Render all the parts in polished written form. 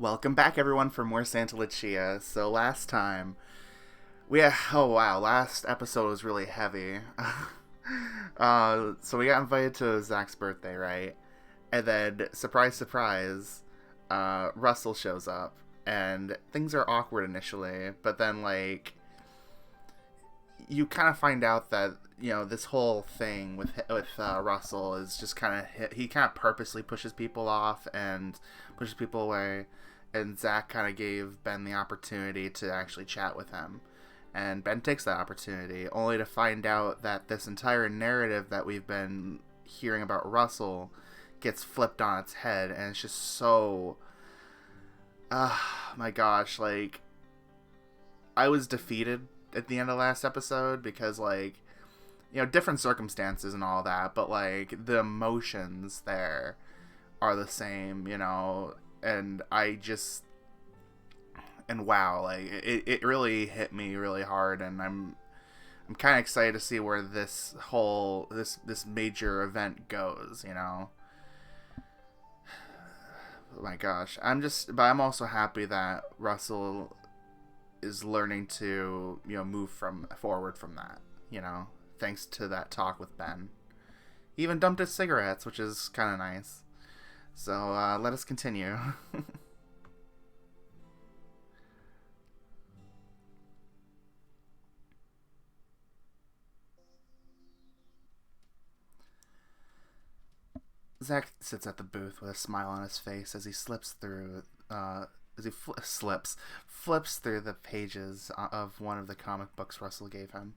Welcome back, everyone, for more Santa Lucia. So last time, oh wow, last episode was really heavy. So we got invited to Zach's birthday, right? And then, surprise, surprise, Russell shows up, and things are awkward initially, but then you kind of find out that this whole thing with Russell is just kind of he kind of purposely pushes people off and pushes people away, and Zach kind of gave Ben the opportunity to actually chat with him, and Ben takes that opportunity only to find out that this entire narrative that we've been hearing about Russell gets flipped on its head, and it's just so my gosh, I was defeated at the end of last episode because different circumstances and all that, but the emotions there are the same, and wow, it really hit me really hard, and I'm kind of excited to see where this major event goes, Oh my gosh, but I'm also happy that Russell is learning to move forward from that, thanks to that talk with Ben. He even dumped his cigarettes, which is kind of nice. So let us continue. Zach sits at the booth with a smile on his face as he slips through flips through the pages of one of the comic books Russell gave him.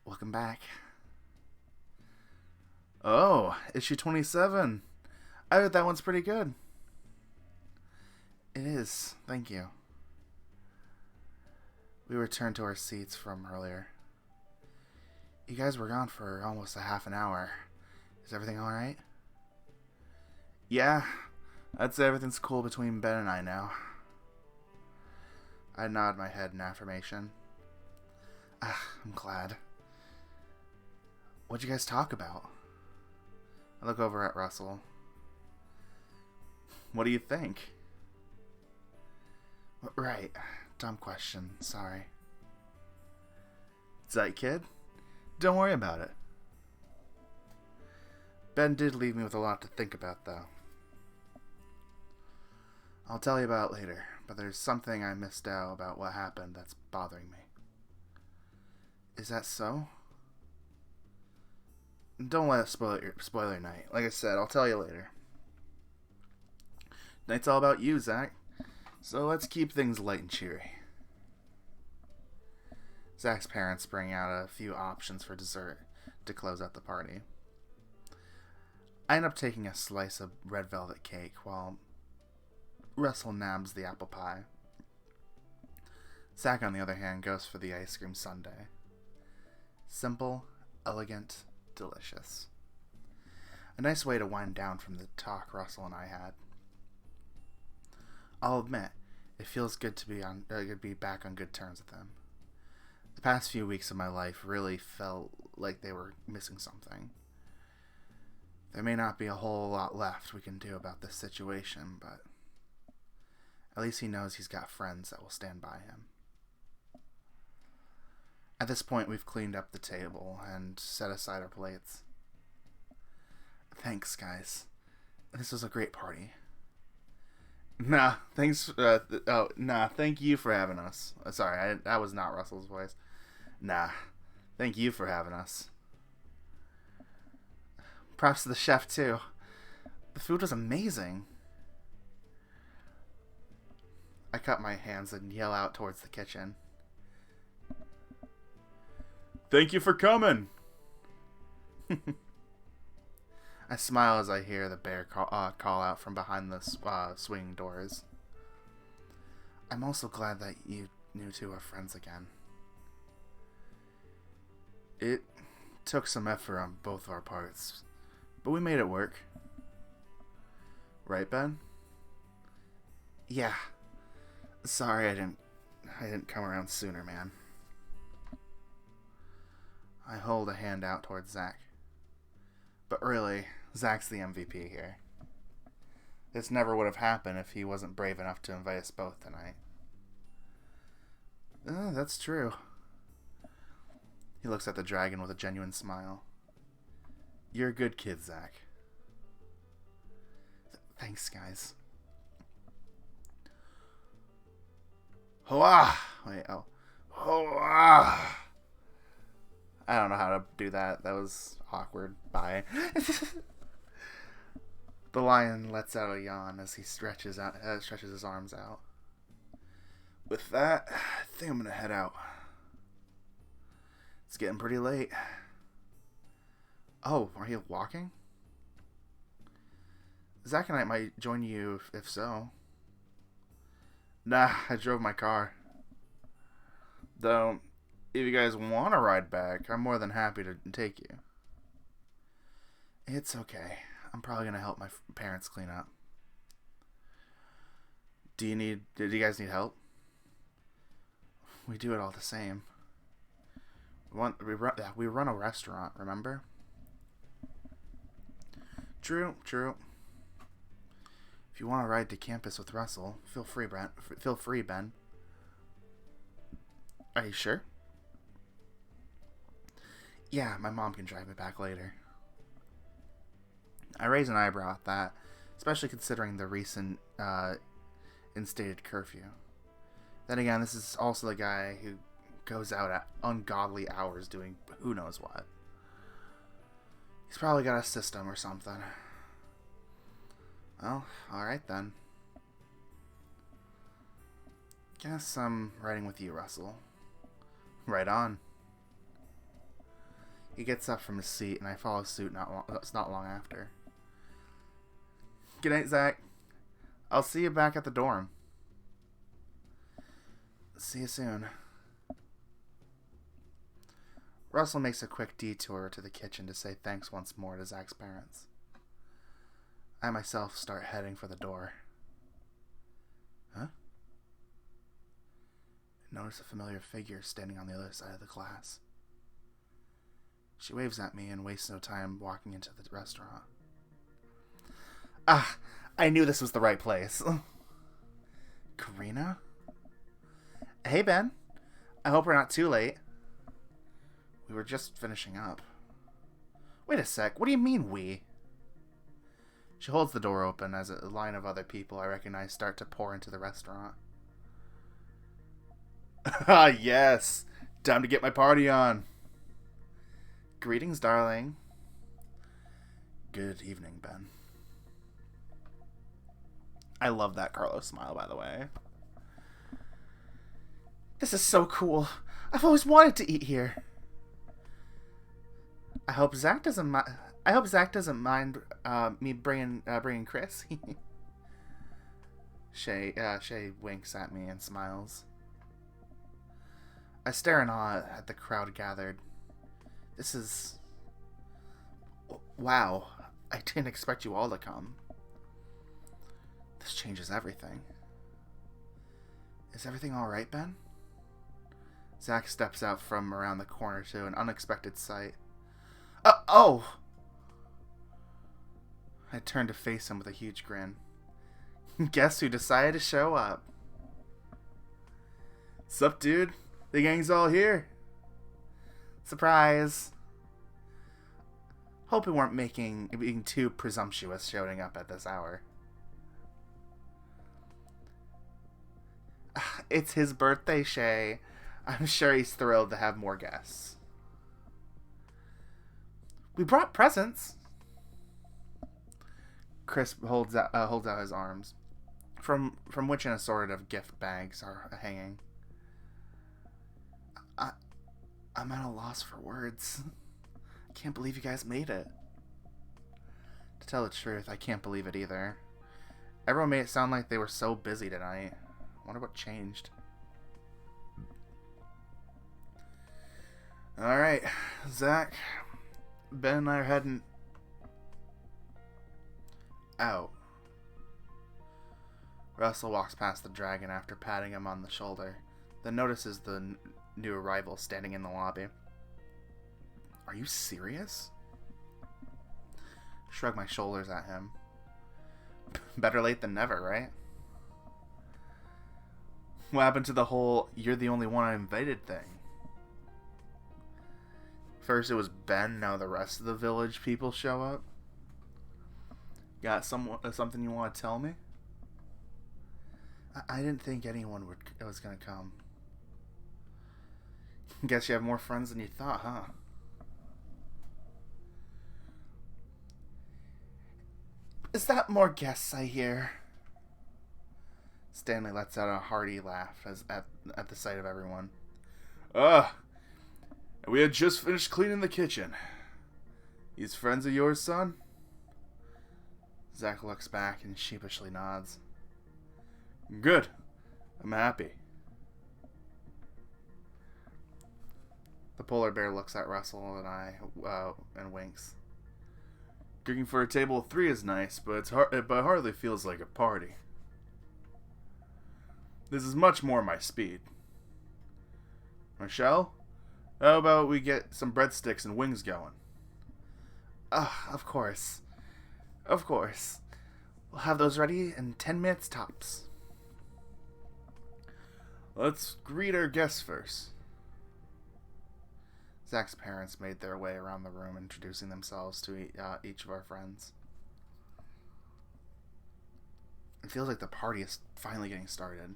Welcome back. Oh, issue 27. I heard that one's pretty good. It is. Thank you. We returned to our seats from earlier. You guys were gone for almost a half an hour. Is everything alright? Yeah, I'd say everything's cool between Ben and I now. I nod my head in affirmation. I'm glad. What'd you guys talk about? I look over at Russell. What do you think? Right. Dumb question. Sorry. Is that kid? Don't worry about it. Ben did leave me with a lot to think about, though. I'll tell you about it later, but there's something I missed out about what happened that's bothering me. Is that so? Don't let it spoil your night. Like I said, I'll tell you later. Night's all about you, Zach. So let's keep things light and cheery. Zach's parents bring out a few options for dessert to close out the party. I end up taking a slice of red velvet cake while Russell nabs the apple pie. Zach, on the other hand, goes for the ice cream sundae. Simple, elegant, delicious. A nice way to wind down from the talk Russell and I had. I'll admit, it feels good to be back on good terms with him. The past few weeks of my life really felt like they were missing something. There may not be a whole lot left we can do about this situation, but at least he knows he's got friends that will stand by him. At this point, we've cleaned up the table and set aside our plates. Thanks, guys. This was a great party. Thank you for having us. Sorry, that was not Russell's voice. Thank you for having us. Props to the chef, too. The food was amazing. I cup my hands and yell out towards the kitchen. Thank you for coming! I smile as I hear the bear call out from behind the swinging doors. I'm also glad that you two are friends again. It took some effort on both of our parts, but we made it work. Right, Ben? Yeah. Sorry I didn't come around sooner, man. I hold a hand out towards Zach. But really, Zach's the MVP here. This never would have happened if he wasn't brave enough to invite us both tonight. That's true. He looks at the dragon with a genuine smile. You're a good kid, Zach. Thanks, guys. Hoa! Wait, oh. Hoa! I don't know how to do that. That was awkward. Bye. The lion lets out a yawn as he stretches his arms out. With that, I think I'm gonna head out. It's getting pretty late. Oh, are you walking? Zach and I might join you if so. Nah, I drove my car. Though, if you guys want to ride back, I'm more than happy to take you. It's okay. I'm probably going to help my parents clean up. Did you guys need help? We do it all the same. We run a restaurant, remember? True. If you want to ride to campus with Russell, feel free, Ben. Are you sure? Yeah, my mom can drive me back later. I raise an eyebrow at that, especially considering the recent instated curfew. Then again, this is also the guy who goes out at ungodly hours doing who knows what. He's probably got a system or something. Well, alright then. Guess I'm riding with you, Russell. Right on. He gets up from his seat, and I follow suit not long after. Good night, Zach. I'll see you back at the dorm. See you soon. Russell makes a quick detour to the kitchen to say thanks once more to Zach's parents. I myself start heading for the door. Huh? I notice a familiar figure standing on the other side of the class. She waves at me and wastes no time walking into the restaurant. Ah, I knew this was the right place. Karina? Hey, Ben. I hope we're not too late. We were just finishing up. Wait a sec, what do you mean we? She holds the door open as a line of other people I recognize start to pour into the restaurant. Ah, yes. Time to get my party on. Greetings, darling. Good evening, Ben. I love that Carlos smile, by the way. This is so cool. I've always wanted to eat here. I hope Zach doesn't mind me bringing Chris. Shay winks at me and smiles. I stare in awe at the crowd gathered. This is... Wow. I didn't expect you all to come. This changes everything. Is everything alright, Ben? Zach steps out from around the corner to an unexpected sight. Oh! I turn to face him with a huge grin. Guess who decided to show up? Sup, dude? The gang's all here. Surprise. Hope we weren't being too presumptuous showing up at this hour. It's his birthday, Shay. I'm sure he's thrilled to have more guests. We brought presents. Chris holds out his arms, from which an assorted of gift bags are hanging. I'm at a loss for words. I can't believe you guys made it. To tell the truth, I can't believe it either. Everyone made it sound like they were so busy tonight. I wonder what changed. Alright, Zach, Ben and I are heading out. Russell walks past the dragon after patting him on the shoulder, then notices the new arrival standing in the lobby. Are you serious? Shrug my shoulders at him. Better late than never, right? What happened to the whole "you're the only one I invited" thing? First it was Ben, now the rest of the village people show up. Got something you want to tell me? I didn't think anyone was gonna come. Guess you have more friends than you thought, huh? Is that more guests I hear? Stanley lets out a hearty laugh at the sight of everyone. We had just finished cleaning the kitchen. These friends of yours, son? Zach looks back and sheepishly nods. Good. I'm happy. The polar bear looks at Russell and I and winks. Cooking for a table of 3 is nice, but it hardly feels like a party. This is much more my speed. Michelle, how about we get some breadsticks and wings going? Of course. Of course. We'll have those ready in 10 minutes tops. Let's greet our guests first. Zach's parents made their way around the room, introducing themselves to each of our friends. It feels like the party is finally getting started.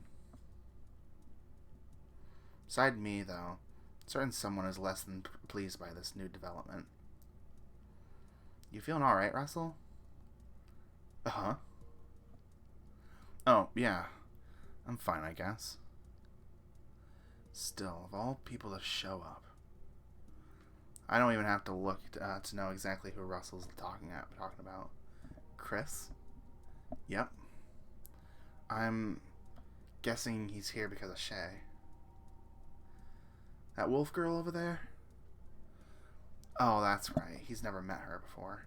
Beside me, though, certain someone is less than pleased by this new development. You feeling alright, Russell? Uh-huh. Oh, yeah. I'm fine, I guess. Still, of all people to show up. I don't even have to look to know exactly who Russell's talking about. Chris? Yep. I'm guessing he's here because of Shay. That wolf girl over there? Oh, that's right. He's never met her before.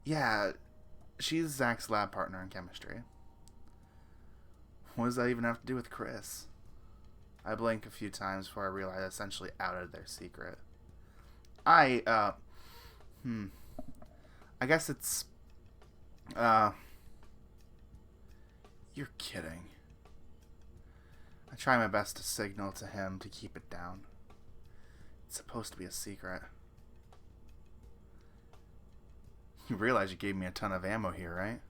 Yeah, she's Zach's lab partner in chemistry. What does that even have to do with Chris? I blink a few times before I realize I essentially outed their secret. I guess it's, you're kidding. I try my best to signal to him to keep it down. It's supposed to be a secret. You realize you gave me a ton of ammo here, right?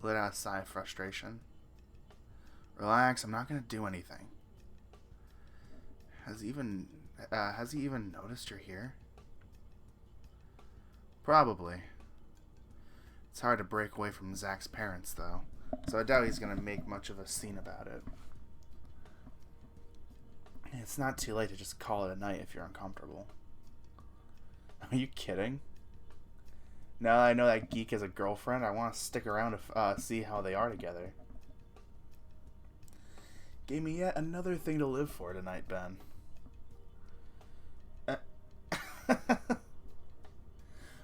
Let out a sigh of frustration. Relax, I'm not going to do anything. Has he even noticed you're here? Probably. It's hard to break away from Zach's parents, though, so I doubt he's going to make much of a scene about it. It's not too late to just call it a night if you're uncomfortable. Are you kidding? Now that I know that geek has a girlfriend, I want to stick around to see how they are together. Gave me yet another thing to live for tonight, Ben.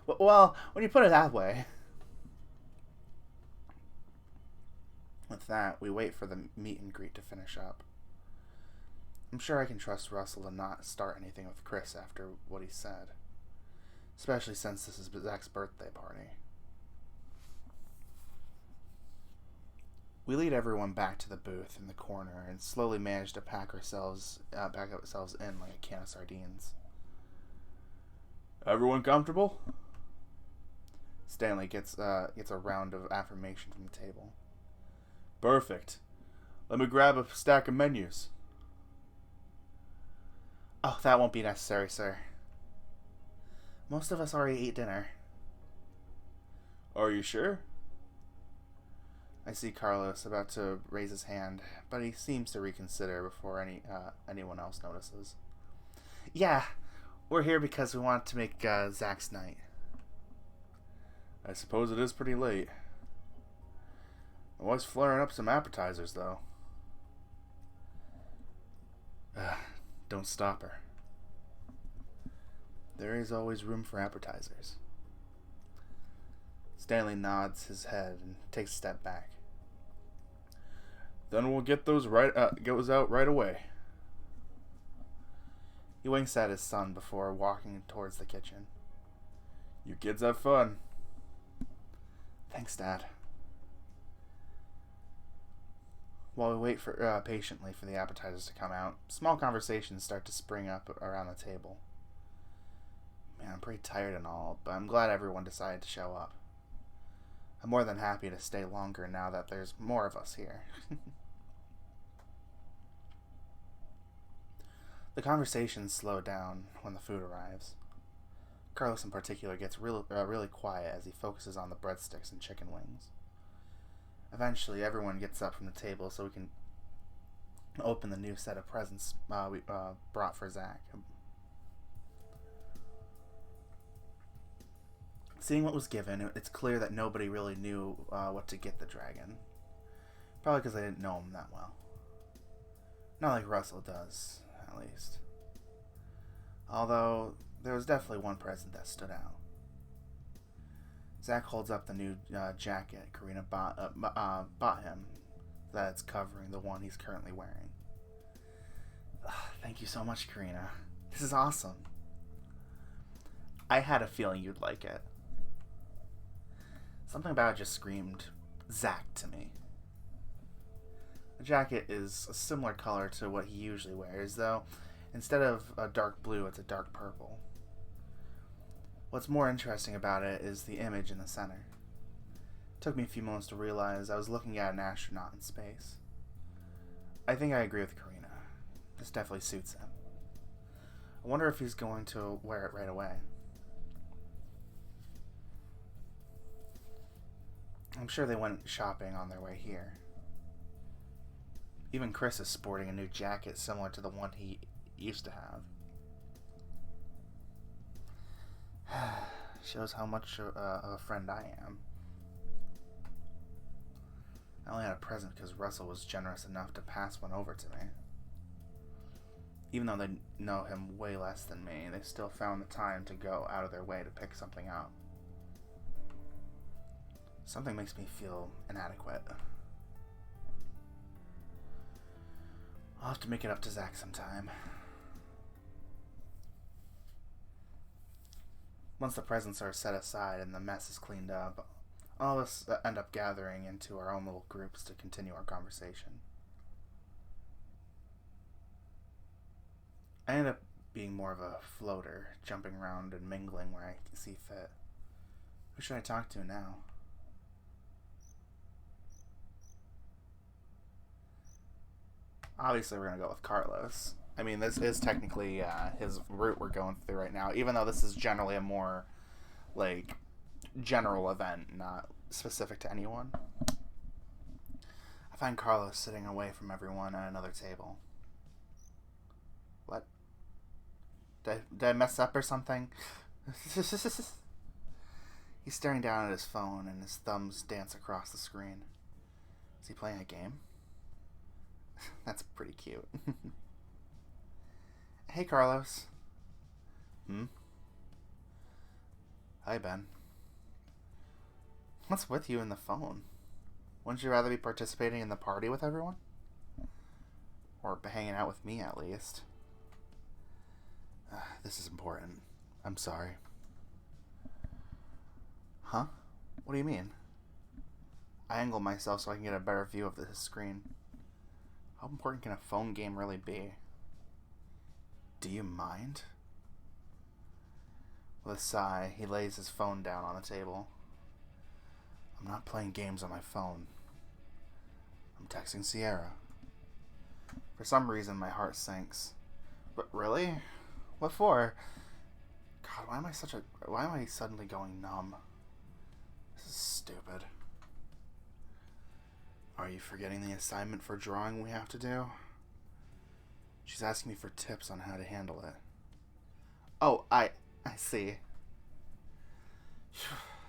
Well, when you put it that way. With that, we wait for the meet and greet to finish up. I'm sure I can trust Russell to not start anything with Chris after what he said. Especially since this is Zach's birthday party. We lead everyone back to the booth in the corner and slowly manage to pack ourselves in like a can of sardines. Everyone comfortable? Stanley gets a round of affirmation from the table. Perfect. Let me grab a stack of menus. Oh, that won't be necessary, sir. Most of us already ate dinner. Are you sure? I see Carlos about to raise his hand, but he seems to reconsider before anyone else notices. Yeah, we're here because we want to make Zach's night. I suppose it is pretty late. I was flaring up some appetizers, though. Don't stop her. There is always room for appetizers. Stanley nods his head and takes a step back. Then we'll get those out right away. He winks at his son before walking towards the kitchen. You kids have fun. Thanks, Dad. While we wait for patiently for the appetizers to come out, small conversations start to spring up around the table. Man, I'm pretty tired and all, but I'm glad everyone decided to show up. I'm more than happy to stay longer now that there's more of us here. The conversations slow down when the food arrives. Carlos in particular gets really quiet as he focuses on the breadsticks and chicken wings. Eventually, everyone gets up from the table so we can open the new set of presents we brought for Zach. Seeing what was given, it's clear that nobody really knew what to get the dragon. Probably because they didn't know him that well. Not like Russell does, at least. Although, there was definitely one present that stood out. Zach holds up the new jacket Karina bought him that's covering the one he's currently wearing. Thank you so much, Karina. This is awesome. I had a feeling you'd like it. Something about it just screamed Zach to me. The jacket is a similar color to what he usually wears, though instead of a dark blue, it's a dark purple. What's more interesting about it is the image in the center. It took me a few moments to realize I was looking at an astronaut in space. I think I agree with Karina. This definitely suits him. I wonder if he's going to wear it right away. I'm sure they went shopping on their way here. Even Chris is sporting a new jacket similar to the one he used to have. Shows how much of a friend I am. I only had a present because Russell was generous enough to pass one over to me. Even though they know him way less than me, they still found the time to go out of their way to pick something up. Something makes me feel inadequate. I'll have to make it up to Zach sometime. Once the presents are set aside and the mess is cleaned up, all of us end up gathering into our own little groups to continue our conversation. I end up being more of a floater, jumping around and mingling where I see fit. Who should I talk to now? Obviously, we're going to go with Carlos. I mean, this is technically his route we're going through right now, even though this is generally a more, like, general event, not specific to anyone. I find Carlos sitting away from everyone at another table. What? Did I mess up or something? He's staring down at his phone, and his thumbs dance across the screen. Is he playing a game? That's pretty cute. Hey, Carlos. Hi, Ben. What's with you and the phone? Wouldn't you rather be participating in the party with everyone? Or hanging out with me, at least. This is important. I'm sorry. Huh? What do you mean? I angle myself so I can get a better view of the screen. How important can a phone game really be? Do you mind? With a sigh, he lays his phone down on the table. I'm not playing games on my phone. I'm texting Sierra. For some reason, my heart sinks. But really? What for? God, why am I suddenly going numb? This is stupid. Are you forgetting the assignment for drawing we have to do? She's asking me for tips on how to handle it. Oh, I see.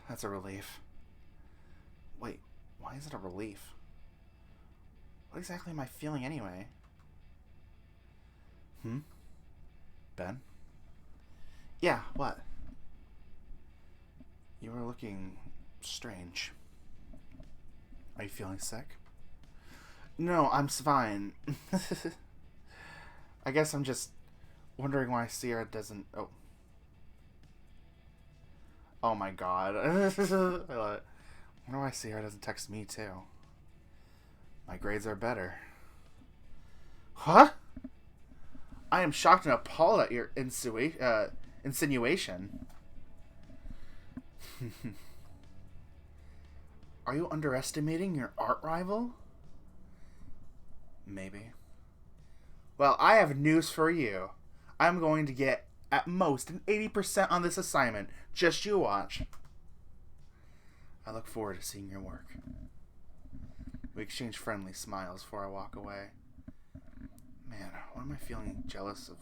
That's a relief. Wait, why is it a relief? What exactly am I feeling anyway? Ben? Yeah, what? You were looking strange. Are you feeling sick? No, I'm fine. I guess I'm just wondering why Sierra doesn't... Oh my god. Wonder why Sierra doesn't text me too. My grades are better. Huh? I am shocked and appalled at your insinuation. Are you underestimating your art rival? Maybe. Well, I have news for you. I'm going to get at most an 80% on this assignment. Just you watch. I look forward to seeing your work. We exchange friendly smiles before I walk away. Man, what am I feeling jealous of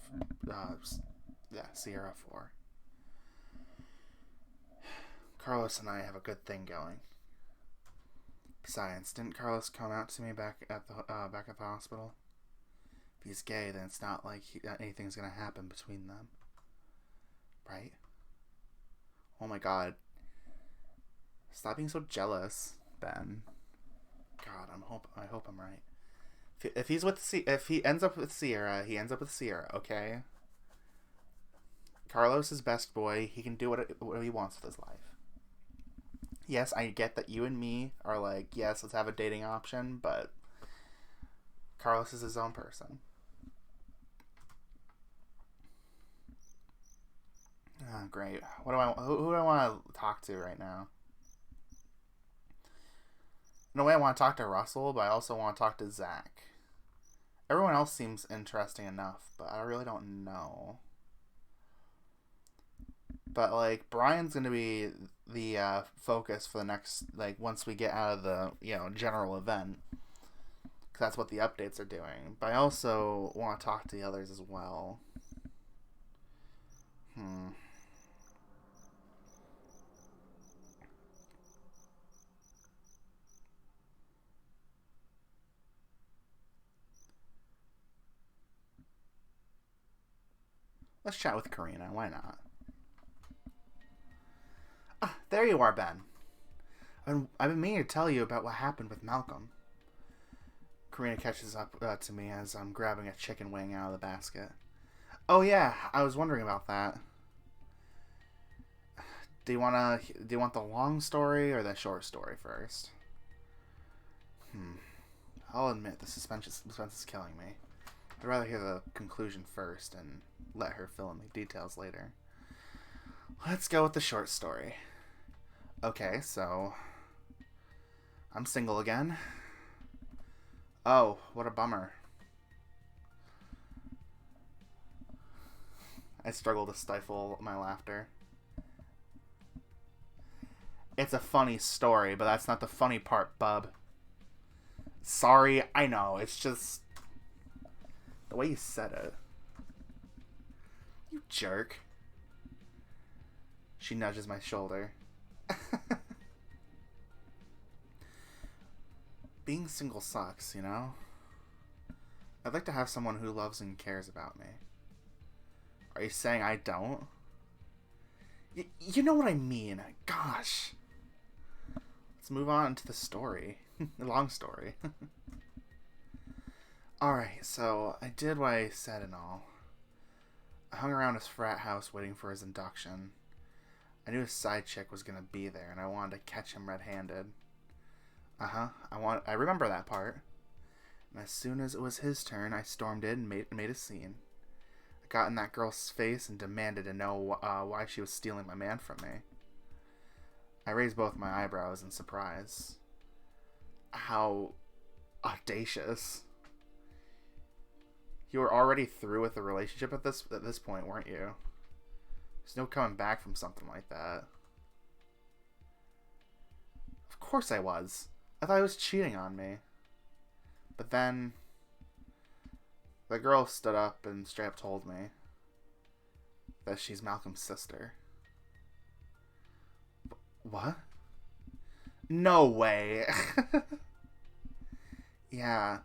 Sierra for? Carlos and I have a good thing going. Besides, didn't Carlos come out to me back at the hospital? If he's gay, then it's not like anything's gonna happen between them, right? Oh my god! Stop being so jealous, Ben. God, I hope I'm right. If he ends up with Sierra, he ends up with Sierra. Okay. Carlos is best boy. He can do what he wants with his life. Yes, I get that you and me are like, yes, let's have a dating option, but Carlos is his own person. Oh, great. Who do I want to talk to right now? In a way, I want to talk to Russell, but I also want to talk to Zach. Everyone else seems interesting enough, but I really don't know. But, like, Brian's going to be the focus for the next, like, once we get out of the, general event. Because that's what the updates are doing. But I also want to talk to the others as well. Let's chat with Karina. Why not? Ah, there you are, Ben. I've been meaning to tell you about what happened with Malcolm. Karina catches up to me as I'm grabbing a chicken wing out of the basket. Oh yeah, I was wondering about that. Do you want the long story or the short story first? I'll admit the suspense is killing me. I'd rather hear the conclusion first and let her fill in the details later. Let's go with the short story. Okay, so I'm single again. Oh, what a bummer. I struggle to stifle my laughter. It's a funny story, but that's not the funny part, bub. Sorry, I know, it's just the way you said it. You jerk. She nudges my shoulder. Being single sucks, you know? I'd like to have someone who loves and cares about me. Are you saying I don't? You know what I mean. Gosh. Let's move on to the story. The long story. Alright, so I did what I said and all. I hung around his frat house waiting for his induction. I knew his side chick was gonna be there, and I wanted to catch him red-handed. I remember that part. And as soon as it was his turn, I stormed in and made a scene. I got in that girl's face and demanded to know why she was stealing my man from me. I raised both my eyebrows in surprise. How audacious. You were already through with the relationship at this point, weren't you? There's no coming back from something like that. Of course I was. I thought he was cheating on me. But then the girl stood up and straight up told me that she's Malcolm's sister. What? No way. Yeah.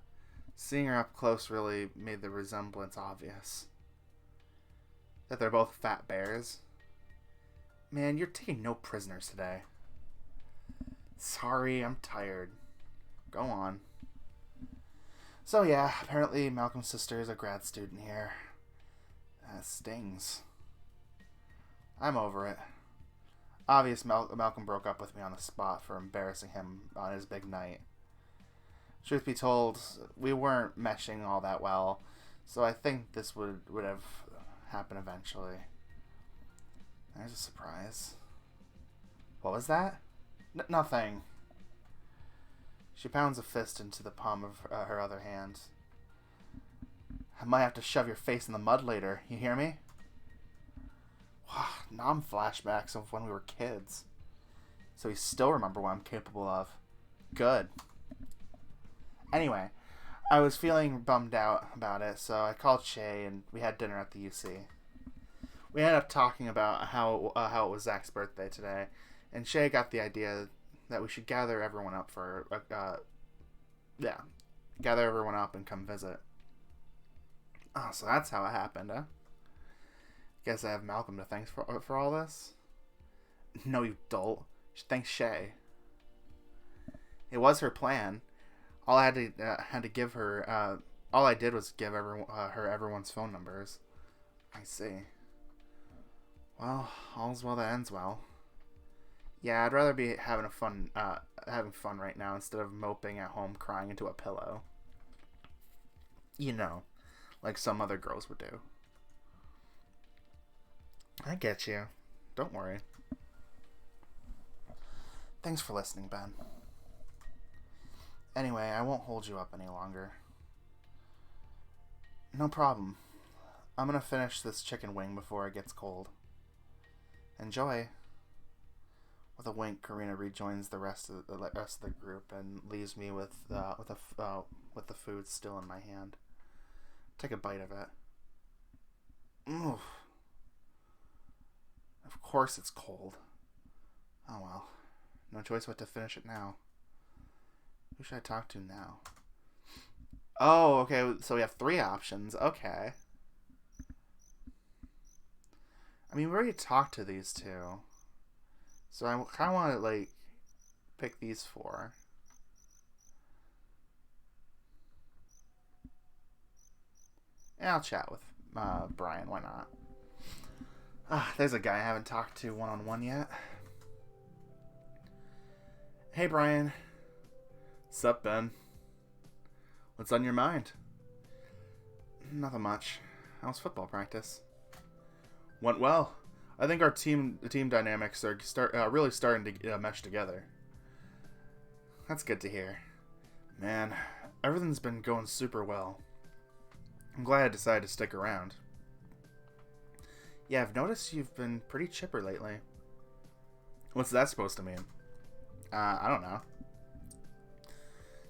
Seeing her up close really made the resemblance obvious. That they're both fat bears. Man, you're taking no prisoners today. Sorry, I'm tired. Go on. So yeah, apparently Malcolm's sister is a grad student here. That stings. I'm over it. Malcolm broke up with me on the spot for embarrassing him on his big night. Truth be told, we weren't meshing all that well, so I think this would have happened eventually. There's a surprise. What was that? Nothing. She pounds a fist into the palm of her other hand. I might have to shove your face in the mud later, you hear me? Now I'm flashbacks of when we were kids. So you still remember what I'm capable of. Good. Anyway, I was feeling bummed out about it, so I called Shay and we had dinner at the UC. We ended up talking about how it was Zach's birthday today, and Shay got the idea that we should gather everyone up gather everyone up and come visit. Oh, so that's how it happened, huh? Guess I have Malcolm to thank for all this? No, you dolt. Thanks Shay. It was her plan. All I had to give her, all I did was give her everyone's phone numbers. I see. Well, all's well that ends well. Yeah, I'd rather be having fun right now instead of moping at home crying into a pillow. You know, like some other girls would do. I get you. Don't worry. Thanks for listening, Ben. Anyway, I won't hold you up any longer. No problem. I'm gonna finish this chicken wing before it gets cold. Enjoy. With a wink, Karina rejoins the rest of the group and leaves me with the food still in my hand. Take a bite of it. Oof. Of course it's cold. Oh well. No choice but to finish it now. Who should I talk to now? Oh, okay, so we have 3 options. Okay. I mean, we already talked to these 2. So I kind of want to, like, pick these 4. And I'll chat with Brian, why not? There's a guy I haven't talked to one-on-one yet. Hey, Brian. Sup, Ben? What's on your mind? Nothing much. How's football practice? Went well. I think our team dynamics are really starting to mesh together. That's good to hear. Man, everything's been going super well. I'm glad I decided to stick around. Yeah, I've noticed you've been pretty chipper lately. What's that supposed to mean? I don't know.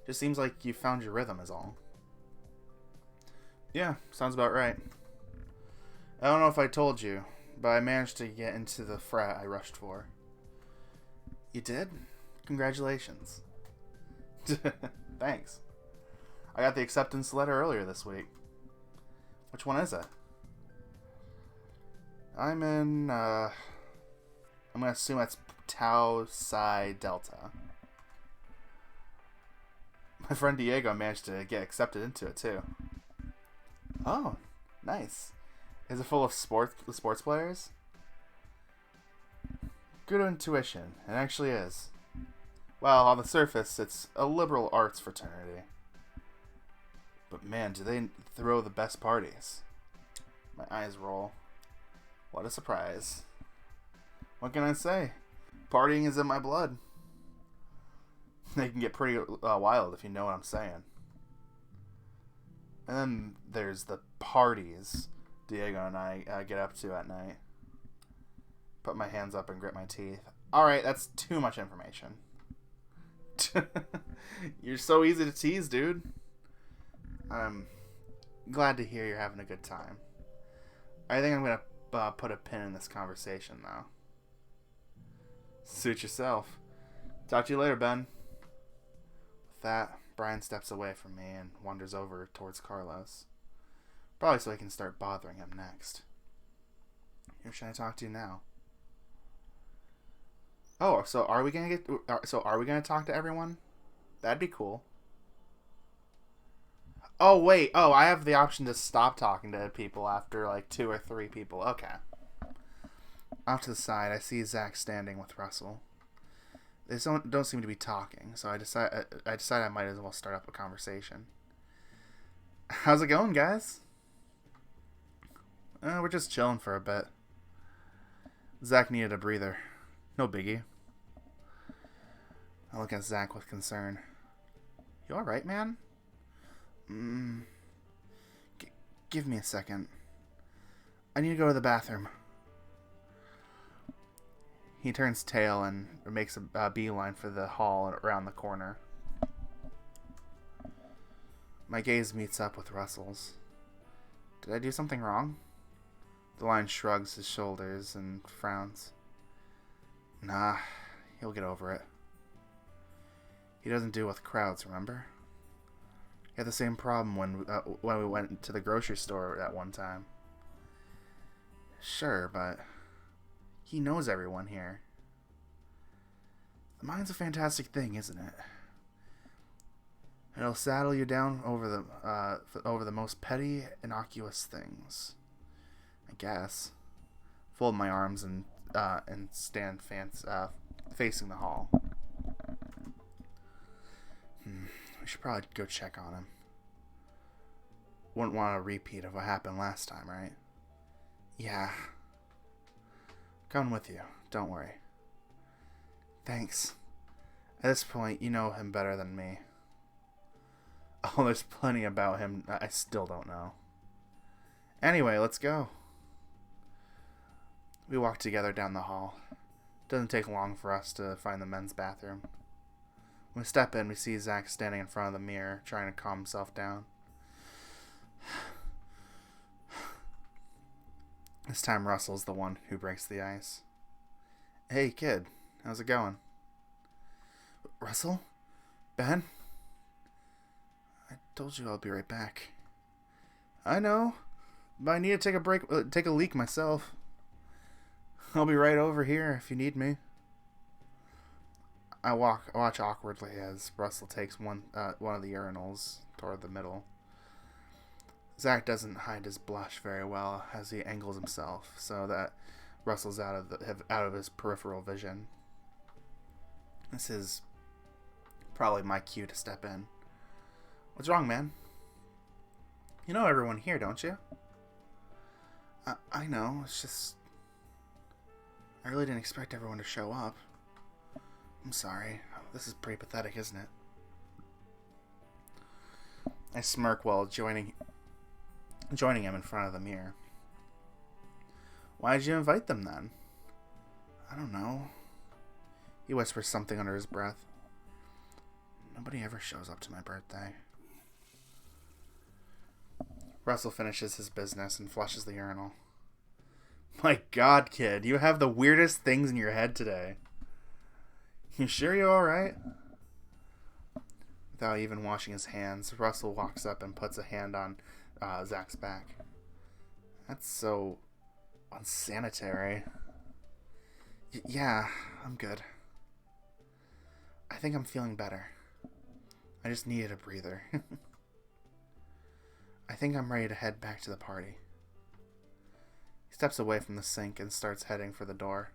Just seems like you found your rhythm is all. Yeah, sounds about right. I don't know if I told you, but I managed to get into the frat I rushed for. You did? Congratulations. Thanks. I got the acceptance letter earlier this week. Which one is it? I'm gonna assume that's Tau Psi Delta. My friend Diego managed to get accepted into it too. Oh, nice. Is it full of sports players? Good intuition. It actually is. Well, on the surface, it's a liberal arts fraternity. But man, do they throw the best parties. My eyes roll. What a surprise. What can I say? Partying is in my blood. They can get pretty wild if you know what I'm saying. And then there's the parties Diego and I get up to at night. Put my hands up and grit my teeth. Alright, that's too much information. You're so easy to tease, dude. I'm glad to hear you're having a good time. I think I'm going to put a pin in this conversation, though. Suit yourself. Talk to you later, Ben. With that, Brian steps away from me and wanders over towards Carlos. Probably so I can start bothering him next. Who should I talk to now? Oh, so are we gonna talk to everyone? That'd be cool. Oh wait, I have the option to stop talking to people after like 2 or 3 people. Okay. Off to the side, I see Zach standing with Russell. They don't seem to be talking, so I decide I might as well start up a conversation. How's it going, guys? We're just chilling for a bit. Zach needed a breather. No biggie. I look at Zach with concern. You alright, man? Give me a second. I need to go to the bathroom. He turns tail and makes a beeline for the hall around the corner. My gaze meets up with Russell's. Did I do something wrong? The Lion shrugs his shoulders and frowns. Nah, he'll get over it. He doesn't deal with crowds, remember? He had the same problem when we went to the grocery store at one time. Sure, but he knows everyone here. The mind's a fantastic thing, isn't it? It'll saddle you down over the most petty, innocuous things. I guess. Fold my arms and stand facing the hall. We should probably go check on him. Wouldn't want a repeat of what happened last time, right? Yeah. Coming with you. Don't worry. Thanks. At this point, you know him better than me. Oh, there's plenty about him I still don't know. Anyway, let's go. We walk together down the hall. Doesn't take long for us to find the men's bathroom. When we step in, we see Zach standing in front of the mirror, trying to calm himself down. This time, Russell's the one who breaks the ice. Hey, kid. How's it going? Russell? Ben? I told you I'll be right back. I know, but I need to take a leak myself. I'll be right over here if you need me. I watch awkwardly as Russell takes one of the urinals toward the middle. Zach doesn't hide his blush very well as he angles himself so that Russell's out of his peripheral vision. This is probably my cue to step in. What's wrong, man? You know everyone here, don't you? I know. It's just I really didn't expect everyone to show up. I'm sorry. This is pretty pathetic, isn't it? I smirk while joining him in front of the mirror. Why did you invite them then? I don't know. He whispers something under his breath. Nobody ever shows up to my birthday. Russell finishes his business and flushes the urinal. My God, kid, you have the weirdest things in your head today. You sure you're alright? Without even washing his hands, Russell walks up and puts a hand on Zach's back. That's so unsanitary. Yeah, I'm good. I think I'm feeling better. I just needed a breather. I think I'm ready to head back to the party. He steps away from the sink and starts heading for the door.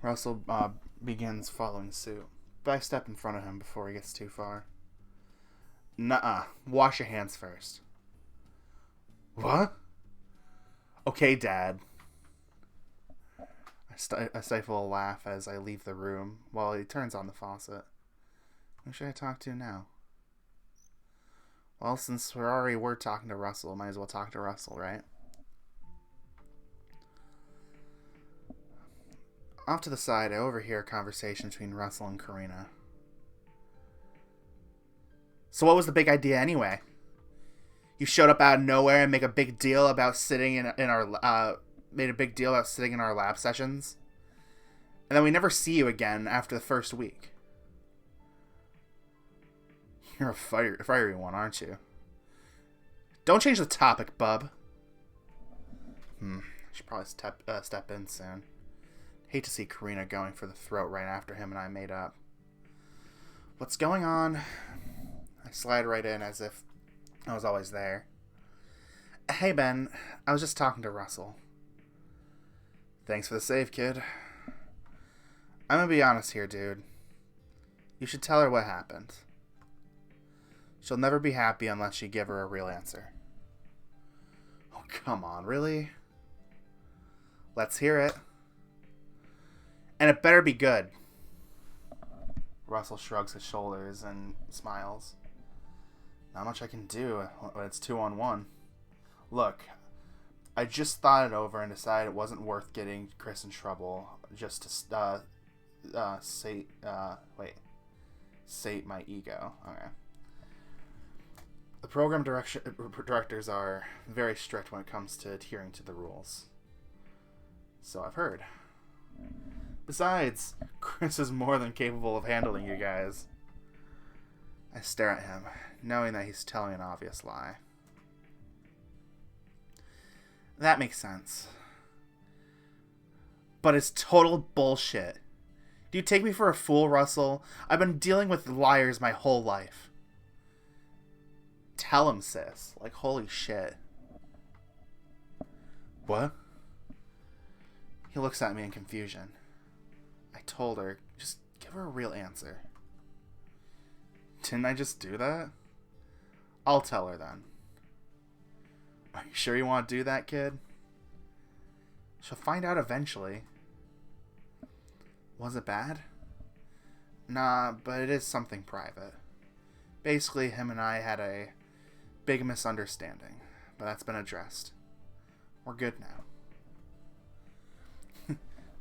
Russell begins following suit, but I step in front of him before he gets too far. Nuh-uh. Wash your hands first. What? Okay, Dad. I stifle a laugh as I leave the room while he turns on the faucet. Who should I talk to now? Well, since we're talking to Russell, might as well talk to Russell, right? Off to the side, I overhear a conversation between Russell and Karina. So what was the big idea anyway? You showed up out of nowhere and made a big deal about sitting in our lab sessions, and then we never see you again after the first week. You're a fiery one, aren't you? Don't change the topic, bub. I should probably step in soon. Hate to see Karina going for the throat right after him and I made up. What's going on? I slide right in as if I was always there. Hey, Ben. I was just talking to Russell. Thanks for the save, kid. I'm gonna be honest here, dude. You should tell her what happened. She'll never be happy unless you give her a real answer. Oh, come on, really? Let's hear it. And it better be good. Russell shrugs his shoulders and smiles. Not much I can do when it's 2-on-1. Look, I just thought it over and decided it wasn't worth getting Chris in trouble just to sate my ego. Okay. The program directors are very strict when it comes to adhering to the rules. So I've heard. Besides, Chris is more than capable of handling you guys. I stare at him, knowing that he's telling an obvious lie. That makes sense. But it's total bullshit. Do you take me for a fool, Russell? I've been dealing with liars my whole life. Tell him, sis. Like, holy shit. What? He looks at me in confusion. I told her, just give her a real answer. Didn't I just do that? I'll tell her then. Are you sure you want to do that, kid? She'll find out eventually. Was it bad? Nah, but it is something private. Basically, him and I had a big misunderstanding, but that's been addressed. We're good now.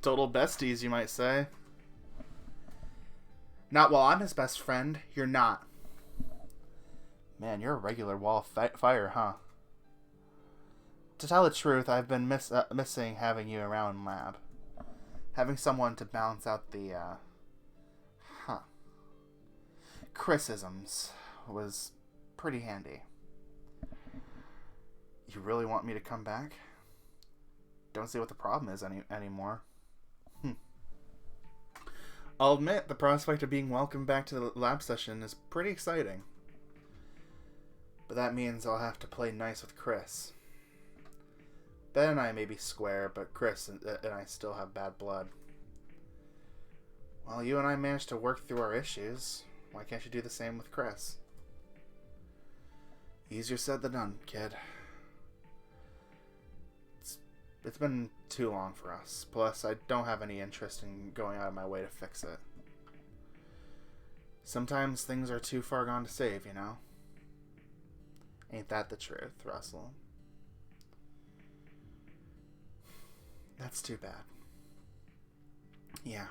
Total besties, you might say. Not while I'm his best friend. You're not. Man, you're a regular wall of fire, huh? To tell the truth, I've been missing having you around in lab. Having someone to balance out the, criticisms was pretty handy. You really want me to come back? Don't see what the problem is anymore. I'll admit, the prospect of being welcomed back to the lab session is pretty exciting. But that means I'll have to play nice with Chris. Ben and I may be square, but Chris and I still have bad blood. Well, you and I managed to work through our issues. Why can't you do the same with Chris? Easier said than done, kid. It's been too long for us. Plus, I don't have any interest in going out of my way to fix it. Sometimes things are too far gone to save, you know? Ain't that the truth, Russell? That's too bad. Yeah.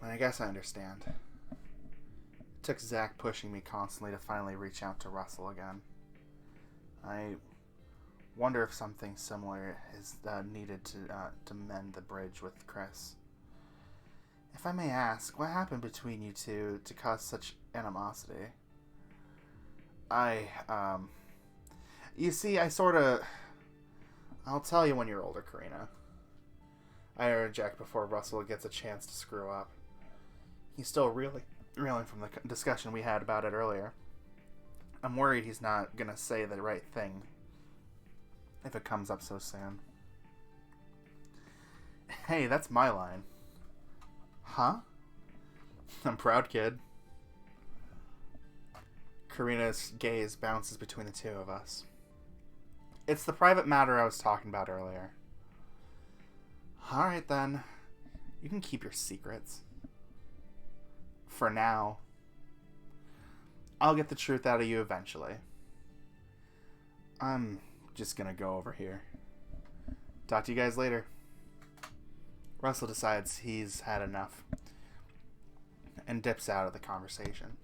But I guess I understand. It took Zach pushing me constantly to finally reach out to Russell again. I wonder if something similar is needed to mend the bridge with Chris. If I may ask, what happened between you two to cause such animosity? You see, I'll tell you when you're older, Karina. I interject before Russell gets a chance to screw up. He's still reeling from the discussion we had about it earlier. I'm worried he's not gonna say the right thing if it comes up so soon. Hey, that's my line. Huh? I'm proud, kid. Karina's gaze bounces between the two of us. It's the private matter I was talking about earlier. Alright then. You can keep your secrets. For now. I'll get the truth out of you eventually. I'm just gonna go over here. Talk to you guys later. Russell decides he's had enough and dips out of the conversation.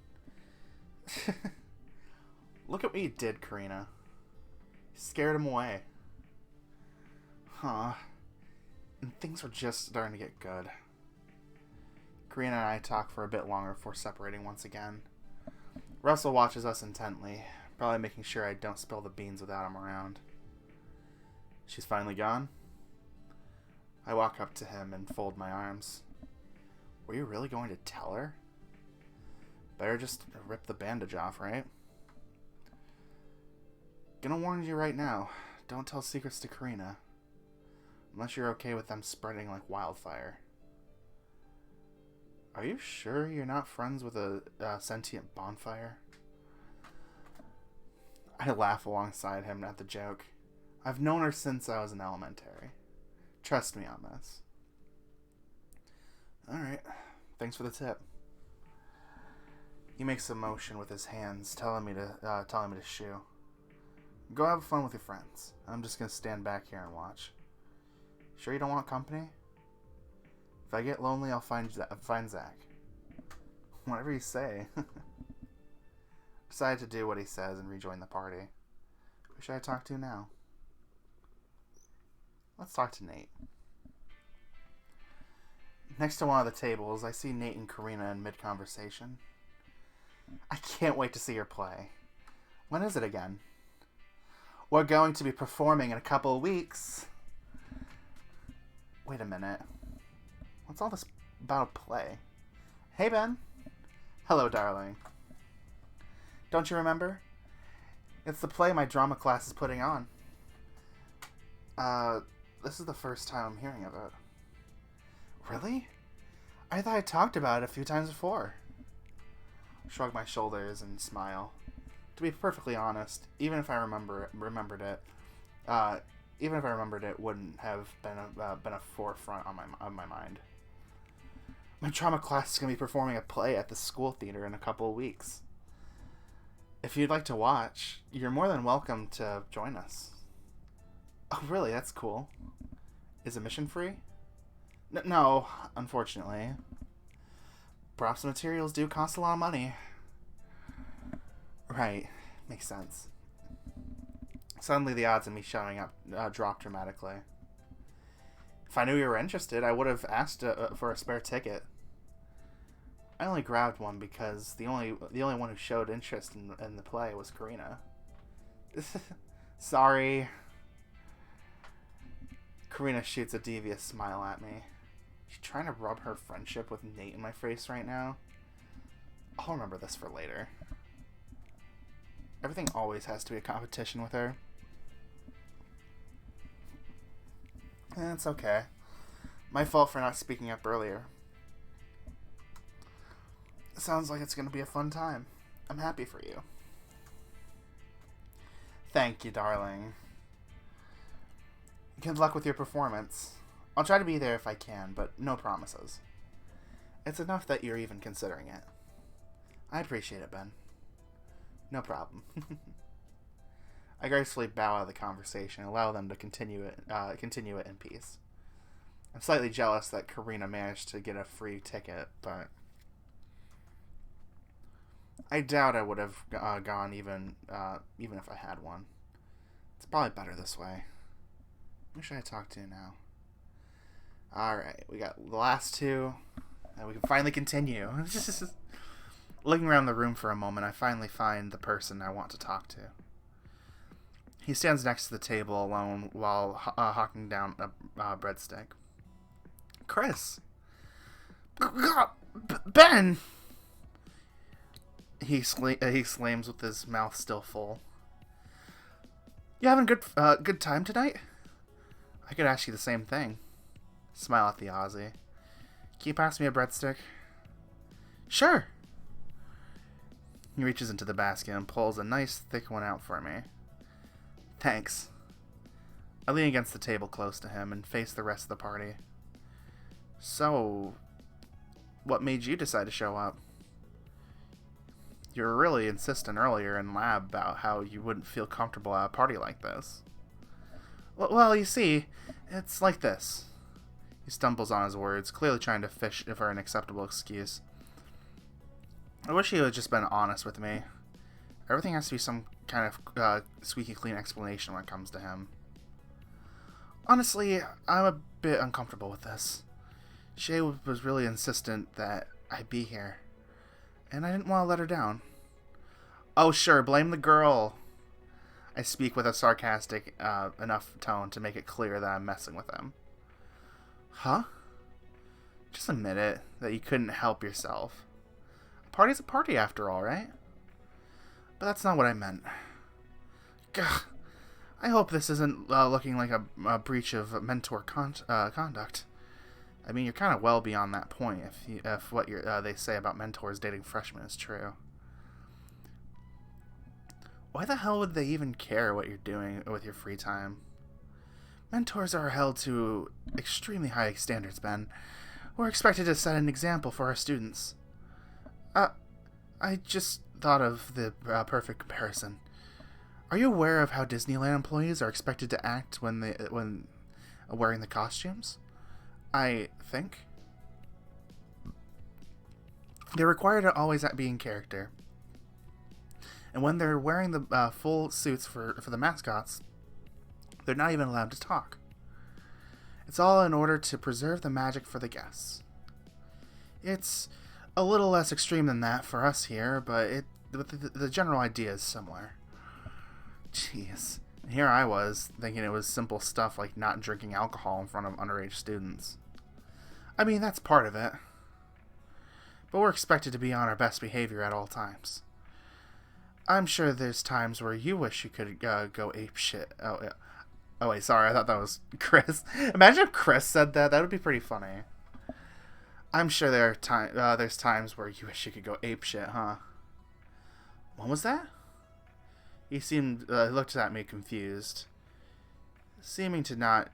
Look at what you did, Karina. You scared him away. Huh. And things were just starting to get good. Karina and I talk for a bit longer before separating once again. Russell watches us intently, probably making sure I don't spill the beans without him around. She's finally gone? I walk up to him and fold my arms. Were you really going to tell her? Better just rip the bandage off, right? Gonna warn you right now, don't tell secrets to Karina. Unless you're okay with them spreading like wildfire. Are you sure you're not friends with a sentient bonfire? I laugh alongside him at the joke. I've known her since I was in elementary. Trust me on this. Alright, thanks for the tip. He makes a motion with his hands, telling me to shoo. Go have fun with your friends. I'm just gonna stand back here and watch. Sure you don't want company? If I get lonely, I'll find Zach. Whatever you say. Decided to do what he says and rejoin the party. Who should I talk to now? Let's talk to Nate. Next to one of the tables, I see Nate and Karina in mid-conversation. I can't wait to see her play. When is it again? We're going to be performing in a couple of weeks. Wait a minute. What's all this about a play? Hey, Ben. Hello, darling. Don't you remember? It's the play my drama class is putting on. This is the first time I'm hearing of it. Really? I thought I talked about it a few times before. Shrug my shoulders and smile. To be perfectly honest, even if I remembered it, wouldn't have been a forefront on my mind. My drama class is going to be performing a play at the school theater in a couple of weeks. If you'd like to watch, you're more than welcome to join us. Oh, really? That's cool. Is admission free? No, unfortunately. Props and materials do cost a lot of money. Right. Makes sense. Suddenly the odds of me showing up dropped dramatically. If I knew you were interested, I would have asked for a spare ticket. I only grabbed one because the only one who showed interest in the play was Karina. Sorry. Karina shoots a devious smile at me. She's trying to rub her friendship with Nate in my face right now. I'll remember this for later. Everything always has to be a competition with her. And it's okay. My fault for not speaking up earlier. It sounds like it's going to be a fun time. I'm happy for you. Thank you, darling. Good luck with your performance. I'll try to be there if I can, but no promises. It's enough that you're even considering it. I appreciate it, Ben. No problem. I gracefully bow out of the conversation and allow them to continue it in peace. I'm slightly jealous that Karina managed to get a free ticket, but I doubt I would have gone even if I had one. It's probably better this way. Who should I talk to now? Alright, we got the last two, and we can finally continue. Looking around the room for a moment, I finally find the person I want to talk to. He stands next to the table alone while hawking down a breadstick. Chris! Ben! He exclaims with his mouth still full. You having a good time tonight? I could ask you the same thing. Smile at the Aussie. Can you pass me a breadstick? Sure. He reaches into the basket and pulls a nice thick one out for me. Thanks. I lean against the table close to him and face the rest of the party. So, what made you decide to show up? You were really insistent earlier in lab about how you wouldn't feel comfortable at a party like this. Well, you see, it's like this. He stumbles on his words, clearly trying to fish for an acceptable excuse. I wish he had just been honest with me. Everything has to be some kind of squeaky clean explanation when it comes to him. Honestly, I'm a bit uncomfortable with this. Shay was really insistent that I be here, and I didn't want to let her down. Oh, sure, blame the girl. I speak with a sarcastic enough tone to make it clear that I'm messing with them. Huh? Just admit it, that you couldn't help yourself. A party's a party after all, right? But that's not what I meant. Gah, I hope this isn't looking like a breach of mentor conduct. I mean, you're kind of well beyond that point if what they say about mentors dating freshmen is true. Why the hell would they even care what you're doing with your free time? Mentors are held to extremely high standards, Ben. We're expected to set an example for our students. I just thought of the perfect comparison. Are you aware of how Disneyland employees are expected to act when wearing the costumes? I think they're required to always be in character. And when they're wearing the full suits for the mascots, they're not even allowed to talk. It's all in order to preserve the magic for the guests. It's a little less extreme than that for us here, but the general idea is similar. Jeez. And here I was, thinking it was simple stuff like not drinking alcohol in front of underage students. I mean, that's part of it. But we're expected to be on our best behavior at all times. I'm sure there's times where you wish you could go ape shit. Oh, yeah. Oh, wait, sorry. I thought that was Chris. Imagine if Chris said that. That would be pretty funny. I'm sure there's times where you wish you could go ape shit, huh? What was that? He looked at me confused, seeming to not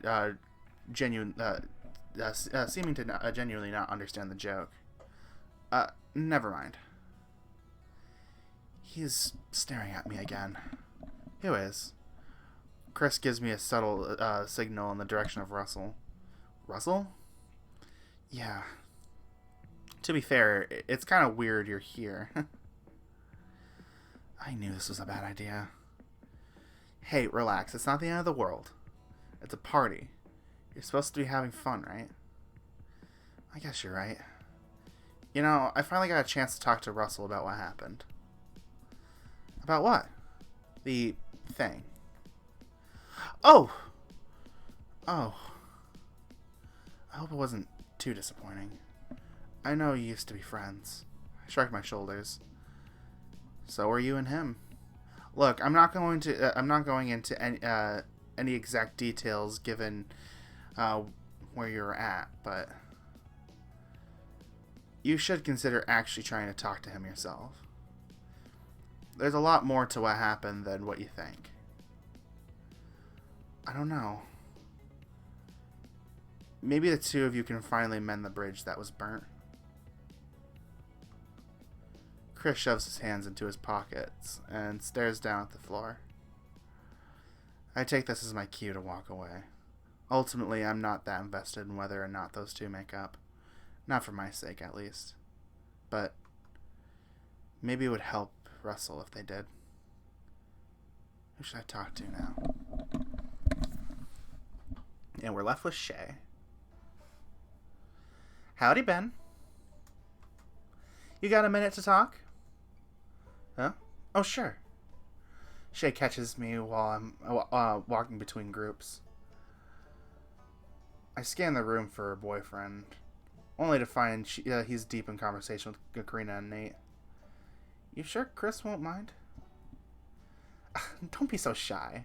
genuinely not understand the joke. Never mind. He's staring at me again. Who is? Chris gives me a subtle signal in the direction of Russell. Russell? Yeah. To be fair, it's kind of weird you're here. I knew this was a bad idea. Hey, relax. It's not the end of the world. It's a party. You're supposed to be having fun, right? I guess you're right. You know, I finally got a chance to talk to Russell about what happened. About what? The thing. Oh! I hope it wasn't too disappointing. I know you used to be friends. I shrugged my shoulders. So are you and him. Look, I'm not going into any exact details given where you're at, but you should consider actually trying to talk to him yourself. There's a lot more to what happened than what you think. I don't know. Maybe the two of you can finally mend the bridge that was burnt. Chris shoves his hands into his pockets and stares down at the floor. I take this as my cue to walk away. Ultimately, I'm not that invested in whether or not those two make up. Not for my sake, at least. But maybe it would help Russell if they did. Who should I talk to now? And we're left with Shay. Howdy, Ben. You got a minute to talk? Huh? Oh, sure. Shay catches me while I'm walking between groups. I scan the room for her boyfriend, only to find he's deep in conversation with Karina and Nate. You sure Chris won't mind? Don't be so shy.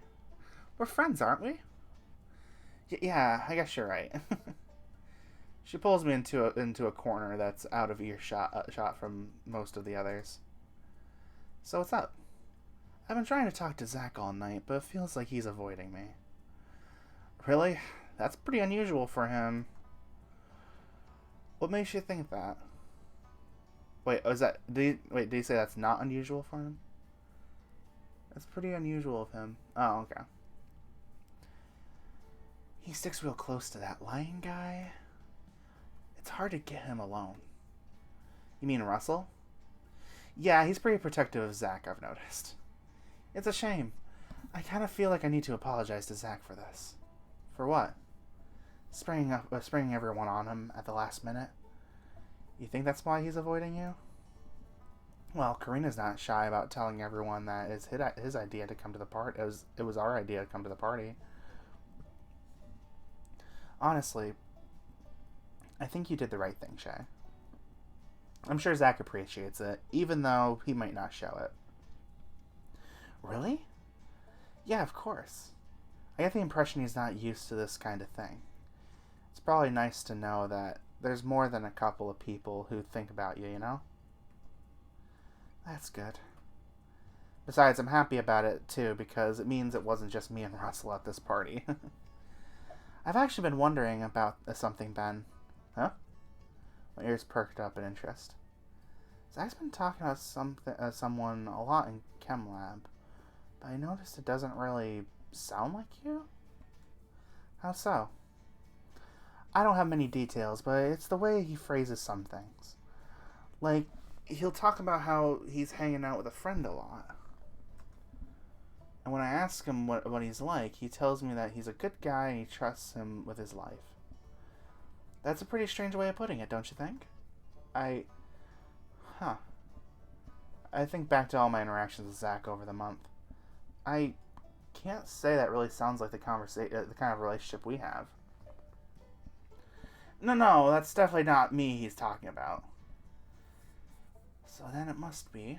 We're friends, aren't we? Yeah, I guess you're right. She pulls me into a corner that's out of earshot from most of the others. So what's up? I've been trying to talk to Zach all night, but it feels like he's avoiding me. Really? That's pretty unusual for him. What makes you think that? Wait, did he say that's not unusual for him? That's pretty unusual of him. Oh, okay. He sticks real close to that lying guy. It's hard to get him alone. You mean Russell? Yeah, he's pretty protective of Zach, I've noticed. It's a shame. I kind of feel like I need to apologize to Zach for this. For what? Springing everyone on him at the last minute. You think that's why he's avoiding you? Well, Karina's not shy about telling everyone that it's his idea to come to the party. It was our idea to come to the party. Honestly, I think you did the right thing, Shay. I'm sure Zach appreciates it, even though he might not show it. Really? Yeah, of course. I get the impression he's not used to this kind of thing. It's probably nice to know that there's more than a couple of people who think about you, you know? That's good. Besides, I'm happy about it, too, because it means it wasn't just me and Russell at this party. I've actually been wondering about something, Ben. Huh? My ears perked up in interest. Zach's been talking about someone a lot in Chem Lab, but I noticed it doesn't really sound like you? How so? I don't have many details, but it's the way he phrases some things. Like, he'll talk about how he's hanging out with a friend a lot. And when I ask him what he's like, he tells me that he's a good guy and he trusts him with his life. That's a pretty strange way of putting it, don't you think? I think back to all my interactions with Zach over the month. I can't say that really sounds like the kind of relationship we have. No, that's definitely not me he's talking about. So then it must be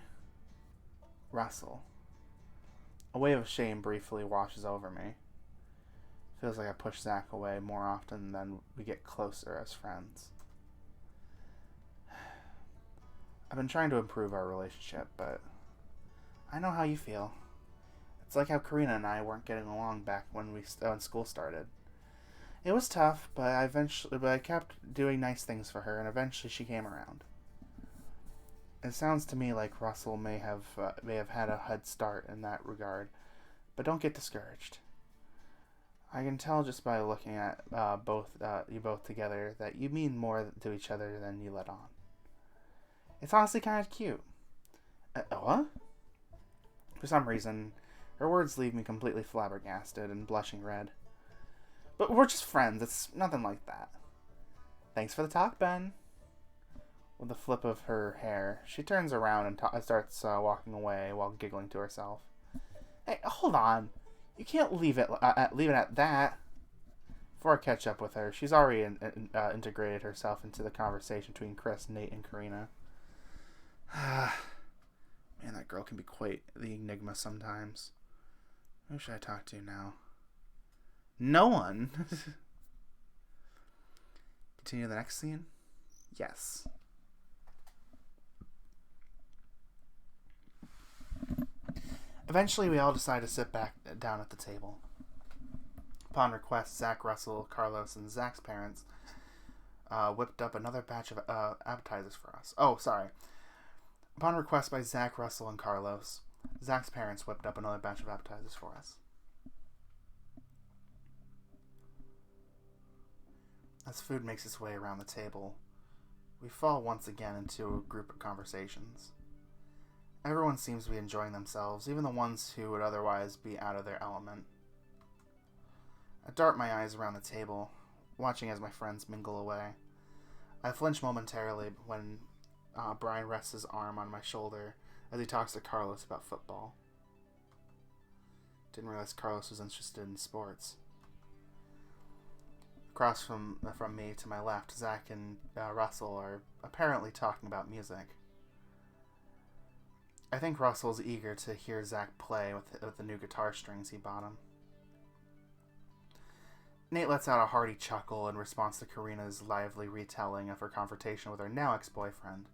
Russell. A wave of shame briefly washes over me. Feels like I push Zach away more often than we get closer as friends. I've been trying to improve our relationship, but I know how you feel. It's like how Karina and I weren't getting along back when school started. It was tough, but I kept doing nice things for her, and eventually she came around. It sounds to me like Russell may have had a head start in that regard, but don't get discouraged. I can tell just by looking at you both together that you mean more to each other than you let on. It's honestly kind of cute. What? For some reason, her words leave me completely flabbergasted and blushing red. But we're just friends. It's nothing like that. Thanks for the talk, Ben. With a flip of her hair, she turns around and starts walking away while giggling to herself. Hey, hold on. You can't leave it at that. Before I catch up with her, she's already integrated herself into the conversation between Chris, Nate, and Karina. Man, that girl can be quite the enigma sometimes. Who should I talk to now? No one. Continue the next scene? Yes. Eventually, we all decide to sit back down at the table. Upon request, Zach, Russell, Carlos, and Zach's parents whipped up another batch of appetizers for us. Oh, sorry. Upon request by Zach, Russell, and Carlos, Zach's parents whipped up another batch of appetizers for us. As food makes its way around the table, we fall once again into a group of conversations. Everyone seems to be enjoying themselves, even the ones who would otherwise be out of their element. I dart my eyes around the table, watching as my friends mingle away. I flinch momentarily when Brian rests his arm on my shoulder as he talks to Carlos about football. Didn't realize Carlos was interested in sports. Across from me to my left, Zach and Russell are apparently talking about music. I think Russell's eager to hear Zach play with the new guitar strings he bought him. Nate lets out a hearty chuckle in response to Karina's lively retelling of her confrontation with her now ex-boyfriend.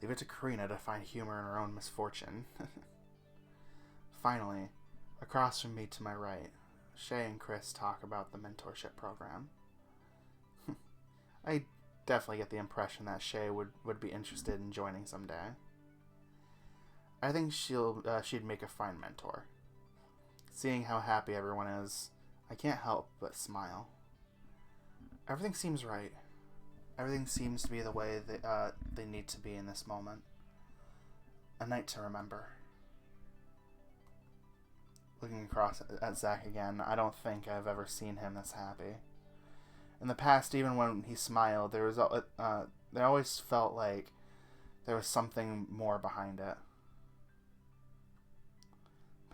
Leave it to Karina to find humor in her own misfortune. Finally, across from me to my right, Shay and Chris talk about the mentorship program. I definitely get the impression that Shay would be interested in joining someday. I think she'd make a fine mentor. Seeing how happy everyone is, I can't help but smile. Everything seems right. Everything seems to be the way they need to be in this moment. A night to remember. Looking across at Zach again, I don't think I've ever seen him this happy. In the past, even when he smiled, there always felt like there was something more behind it.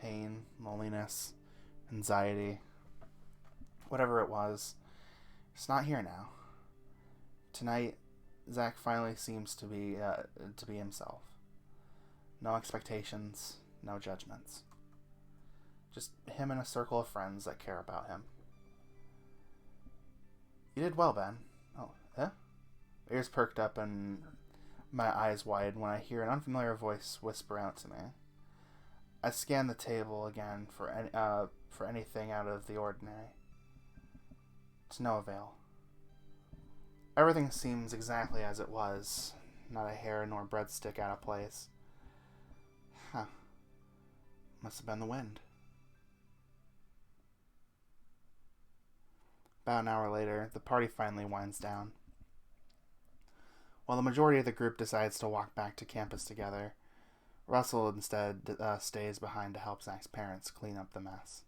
Pain, loneliness, anxiety, whatever it was, it's not here now. Tonight, Zach finally seems to be himself. No expectations, no judgments. Just him and a circle of friends that care about him. You did well, Ben. Oh, eh? Ears perked up and my eyes widen when I hear an unfamiliar voice whisper out to me. I scan the table again for anything out of the ordinary. To no avail. Everything seems exactly as it was. Not a hair nor breadstick out of place. Huh. Must have been the wind. About an hour later, the party finally winds down. While the majority of the group decides to walk back to campus together, Russell instead stays behind to help Zach's parents clean up the mess.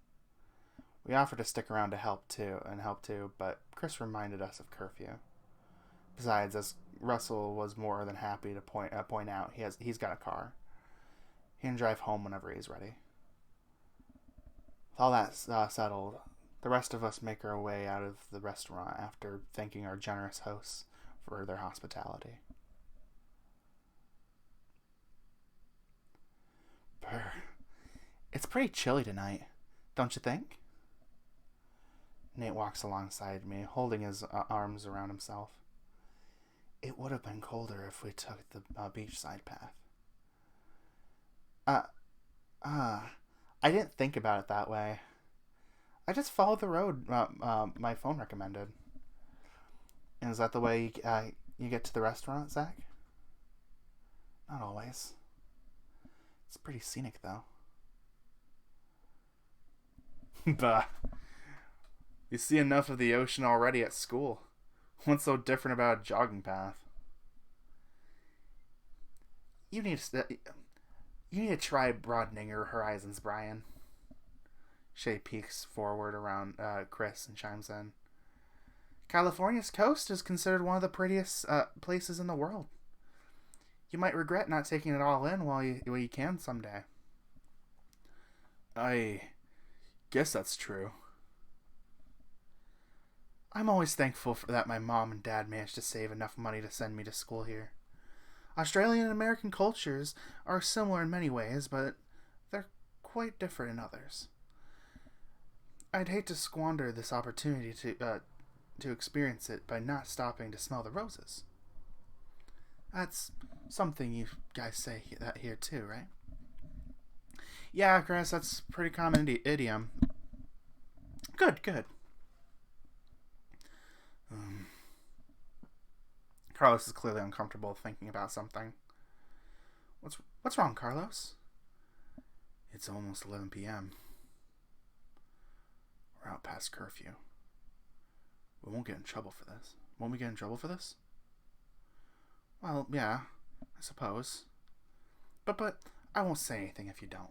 We offered to stick around to help too, but Chris reminded us of curfew. Besides, as Russell was more than happy to point out, he's got a car. He can drive home whenever he's ready. With all that settled, the rest of us make our way out of the restaurant after thanking our generous hosts for their hospitality. Brr. It's pretty chilly tonight, don't you think? Nate walks alongside me, holding his arms around himself. It would have been colder if we took the beachside path. I didn't think about it that way. I just followed the road my phone recommended. And is that the way you get to the restaurant, Zach? Not always. It's pretty scenic, though. Bah. You see enough of the ocean already at school. What's so different about a jogging path? You need to try broadening your horizons, Brian. Shay peeks forward around Chris and chimes in. California's coast is considered one of the prettiest places in the world. You might regret not taking it all in while you can someday. I guess that's true. I'm always thankful that my mom and dad managed to save enough money to send me to school here. Australian and American cultures are similar in many ways, but they're quite different in others. I'd hate to squander this opportunity to experience it by not stopping to smell the roses. That's something you guys say that here too, right? Yeah, Chris, that's a pretty common idiom. Good. Carlos is clearly uncomfortable thinking about something. What's wrong, Carlos? It's almost 11 p.m. We're out past curfew. We won't get in trouble for this. Won't we get in trouble for this? Well, yeah, I suppose. But I won't say anything if you don't.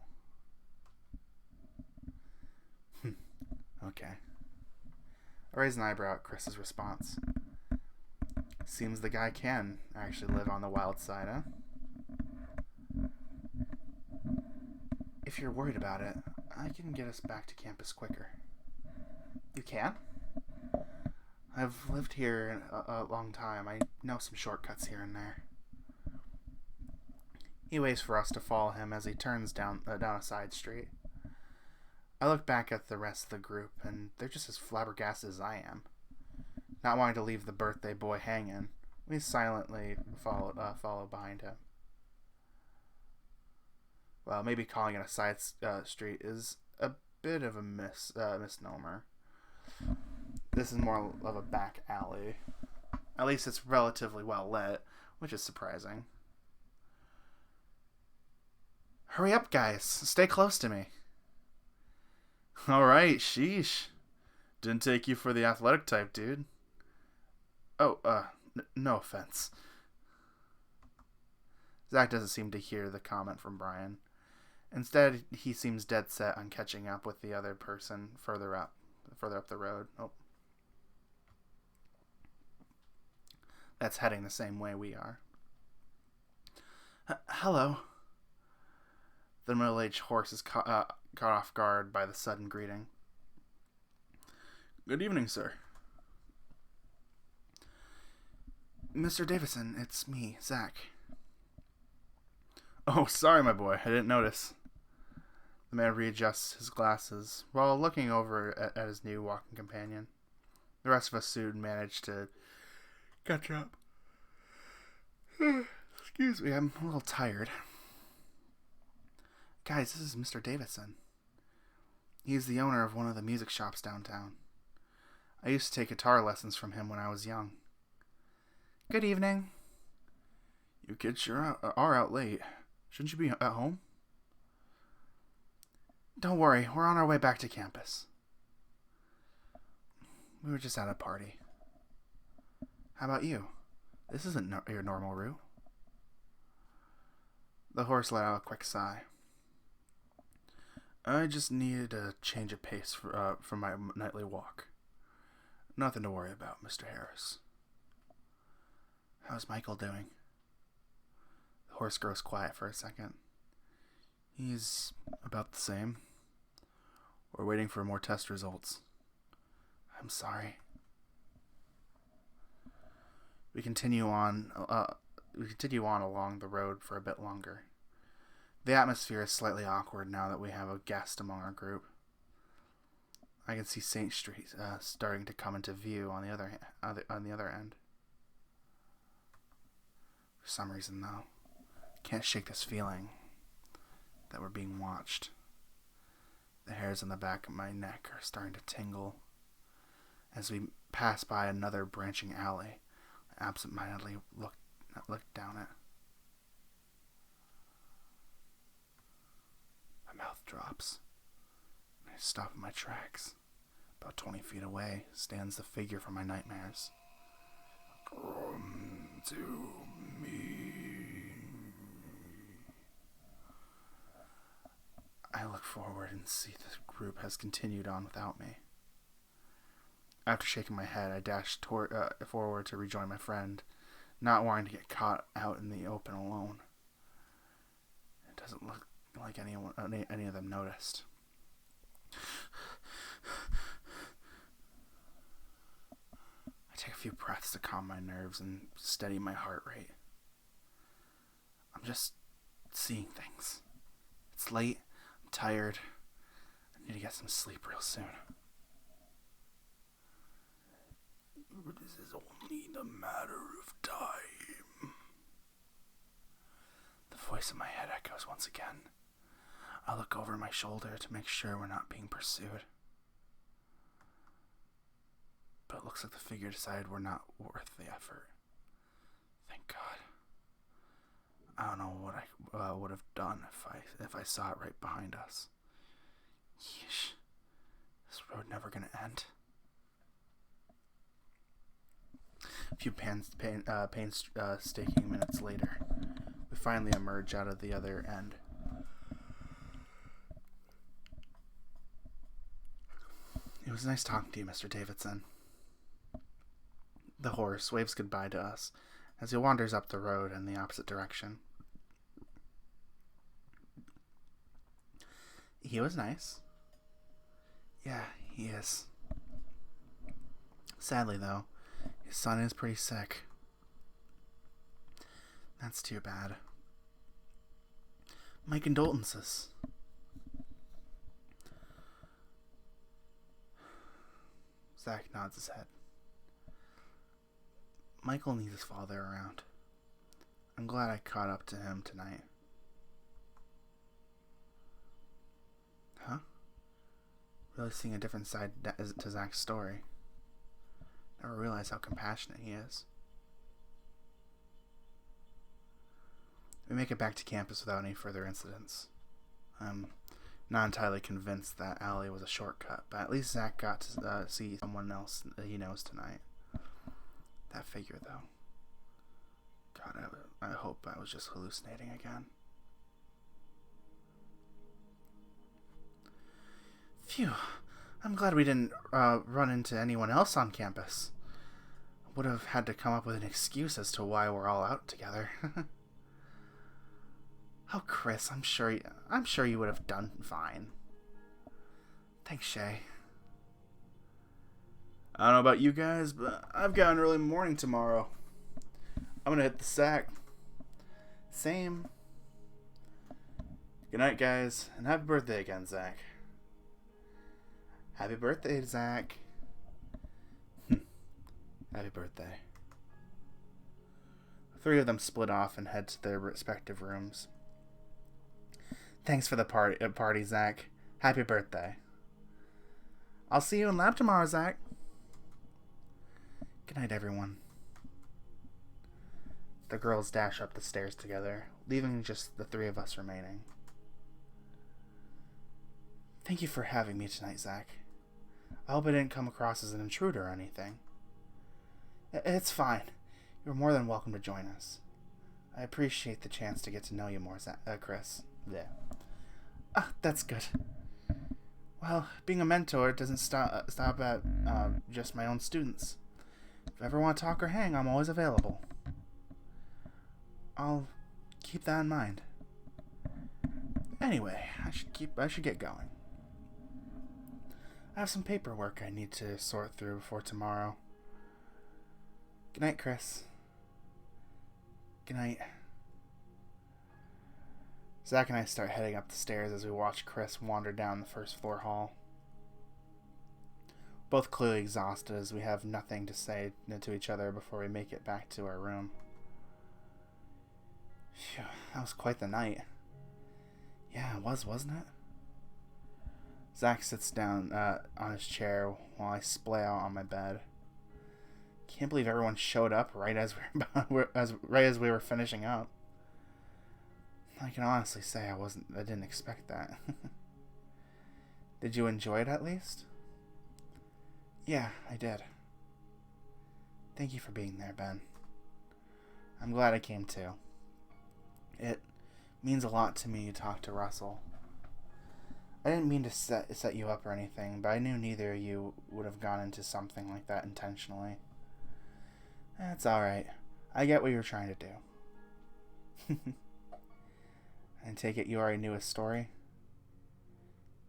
Okay. I raise an eyebrow at Chris's response. Seems the guy can actually live on the wild side, huh? If you're worried about it, I can get us back to campus quicker. You can? I've lived here a long time. I know some shortcuts here and there. He waits for us to follow him as he turns down a side street. I look back at the rest of the group, and they're just as flabbergasted as I am. Not wanting to leave the birthday boy hanging, we silently follow behind him. Well, maybe calling it a side street is a bit of a misnomer. This is more of a back alley. At least it's relatively well lit, which is surprising. Hurry up, guys. Stay close to me. Alright, sheesh. Didn't take you for the athletic type, dude. Oh, no offense. Zach doesn't seem to hear the comment from Brian. Instead, he seems dead set on catching up with the other person further up the road. Oh. That's heading the same way we are. Hello. The middle-aged horse is caught off guard by the sudden greeting. Good evening, sir. Mr. Davison, it's me, Zach. Oh, sorry, my boy. I didn't notice. The man readjusts his glasses while looking over at his new walking companion. The rest of us soon manage to catch up. Excuse me, I'm a little tired. Guys, this is Mr. Davidson. He's the owner of one of the music shops downtown. I used to take guitar lessons from him when I was young. Good evening. You kids sure are out late. Shouldn't you be at home? Don't worry, we're on our way back to campus. We were just at a party. How about you? This isn't your normal route. The horse let out a quick sigh. I just needed a change of pace for my nightly walk. Nothing to worry about, Mr. Harris. How's Michael doing? The horse grows quiet for a second. He's about the same. We're waiting for more test results. I'm sorry. We continue on along the road for a bit longer. The atmosphere is slightly awkward now that we have a guest among our group. I can see St. Street starting to come into view on the other end. For some reason, though, I can't shake this feeling that we're being watched. The hairs on the back of my neck are starting to tingle. As we pass by another branching alley, I absentmindedly look down it. My mouth drops. I stop in my tracks. About 20 feet away stands the figure from my nightmares. Come to me. I look forward and see the group has continued on without me. After shaking my head, I dash forward to rejoin my friend, not wanting to get caught out in the open alone. It doesn't look like any of them noticed. I take a few breaths to calm my nerves and steady my heart rate. I'm just seeing things. It's late. I'm tired. I need to get some sleep real soon. This is only the matter of time. The voice in my head echoes once again. I look over my shoulder to make sure we're not being pursued. But it looks like the figure decided we're not worth the effort. Thank God. I don't know what I would have done if I saw it right behind us. Yeesh. This road never gonna end. A few painstaking minutes later, we finally emerge out of the other end. It was nice talking to you, Mr. Davidson. The horse waves goodbye to us as he wanders up the road in the opposite direction. He was nice. Yeah, he is. Sadly, though, his son is pretty sick. That's too bad. My condolences. Zach nods his head. Michael needs his father around. I'm glad I caught up to him tonight. Huh? Really seeing a different side to Zach's story. Never realized how compassionate he is. We make it back to campus without any further incidents. I'm not entirely convinced that alley was a shortcut, but at least Zach got to see someone else that he knows tonight. That figure, though. God, I hope I was just hallucinating again. Phew. I'm glad we didn't run into anyone else on campus. Would have had to come up with an excuse as to why we're all out together. Oh, Chris, I'm sure you would have done fine. Thanks, Shay. I don't know about you guys, but I've got an early morning tomorrow. I'm gonna hit the sack. Same. Good night, guys, and happy birthday again, Zach. Happy birthday, Zach. Happy birthday. The three of them split off and head to their respective rooms. Thanks for the party, Zach. Happy birthday. I'll see you in lab tomorrow, Zach. Good night, everyone. The girls dash up the stairs together, leaving just the three of us remaining. Thank you for having me tonight, Zach. I hope I didn't come across as an intruder or anything. It's fine. You're more than welcome to join us. I appreciate the chance to get to know you more, Chris. Yeah. That's good. Well, being a mentor doesn't stop at just my own students. If you ever want to talk or hang, I'm always available. I'll keep that in mind. Anyway, I should get going. I have some paperwork I need to sort through before tomorrow. Good night, Chris. Good night. Zach and I start heading up the stairs as we watch Chris wander down the first floor hall. Both clearly exhausted as we have nothing to say to each other before we make it back to our room. Phew, that was quite the night. Yeah, it was, wasn't it? Zach sits down on his chair while I splay out on my bed. Can't believe everyone showed up right as we were finishing up. I can honestly say I didn't expect that. Did you enjoy it at least? Yeah, I did. Thank you for being there, Ben. I'm glad I came too. It means a lot to me to talk to Russell. I didn't mean to set you up or anything, but I knew neither of you would have gone into something like that intentionally. That's alright. I get what you're trying to do. And take it you already knew his story?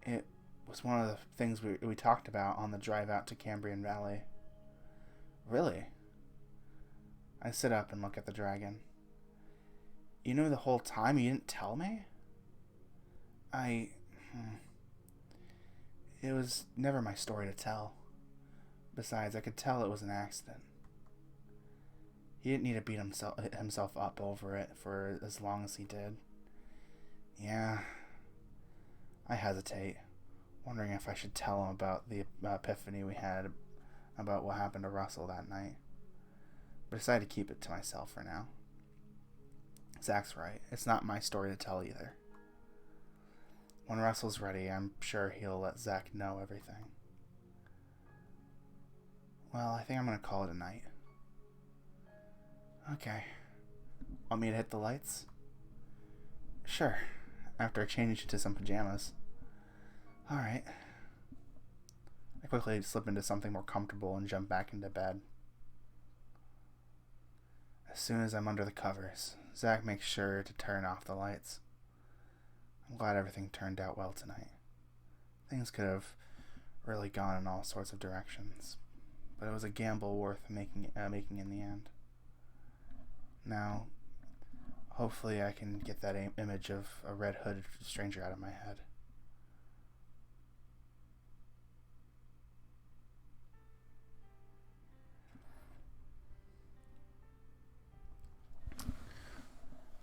It was one of the things we talked about on the drive out to Cambrian Valley. Really? I sit up and look at the dragon. You knew the whole time? You didn't tell me? It was never my story to tell. Besides, I could tell it was an accident. He didn't need to beat himself up over it for as long as he did. Yeah, I hesitate, wondering if I should tell him about the epiphany we had about what happened to Russell that night. But I decided to keep it to myself for now. Zach's right. It's not my story to tell either. When Russell's ready, I'm sure he'll let Zach know everything. Well, I think I'm going to call it a night. Okay. Want me to hit the lights? Sure. After I change into some pajamas. Alright. I quickly slip into something more comfortable and jump back into bed. As soon as I'm under the covers, Zach makes sure to turn off the lights. I'm glad everything turned out well tonight. Things could have really gone in all sorts of directions, but it was a gamble worth making in the end. Now, hopefully I can get that image of a red-hooded stranger out of my head.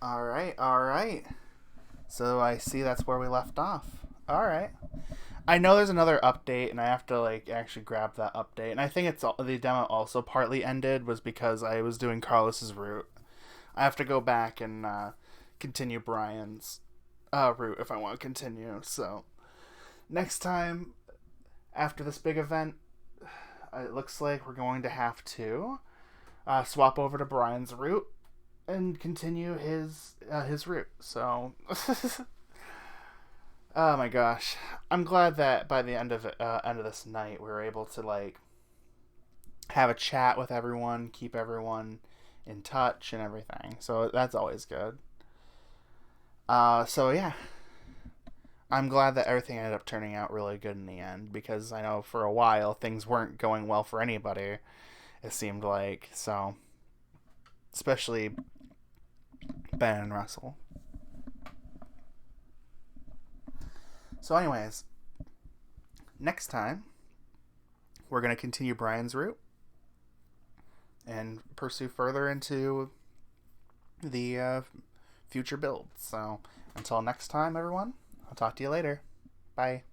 Alright. So I see that's where we left off. Alright. I know there's another update, and I have to actually grab that update. And I think the demo also partly ended was because I was doing Carlos's route. I have to go back and continue Brian's route if I want to continue. So next time, after this big event, it looks like we're going to have to swap over to Brian's route and continue his route. So oh my gosh, I'm glad that by the end of this night we were able to have a chat with everyone, keep everyone in touch and everything. So that's always good. So yeah, I'm glad that everything ended up turning out really good in the end, because I know for a while things weren't going well for anybody, it seemed like. So especially Ben and Russell. So, anyways, next time we're going to continue Brian's route and pursue further into the future builds. So, until next time, everyone, I'll talk to you later. Bye.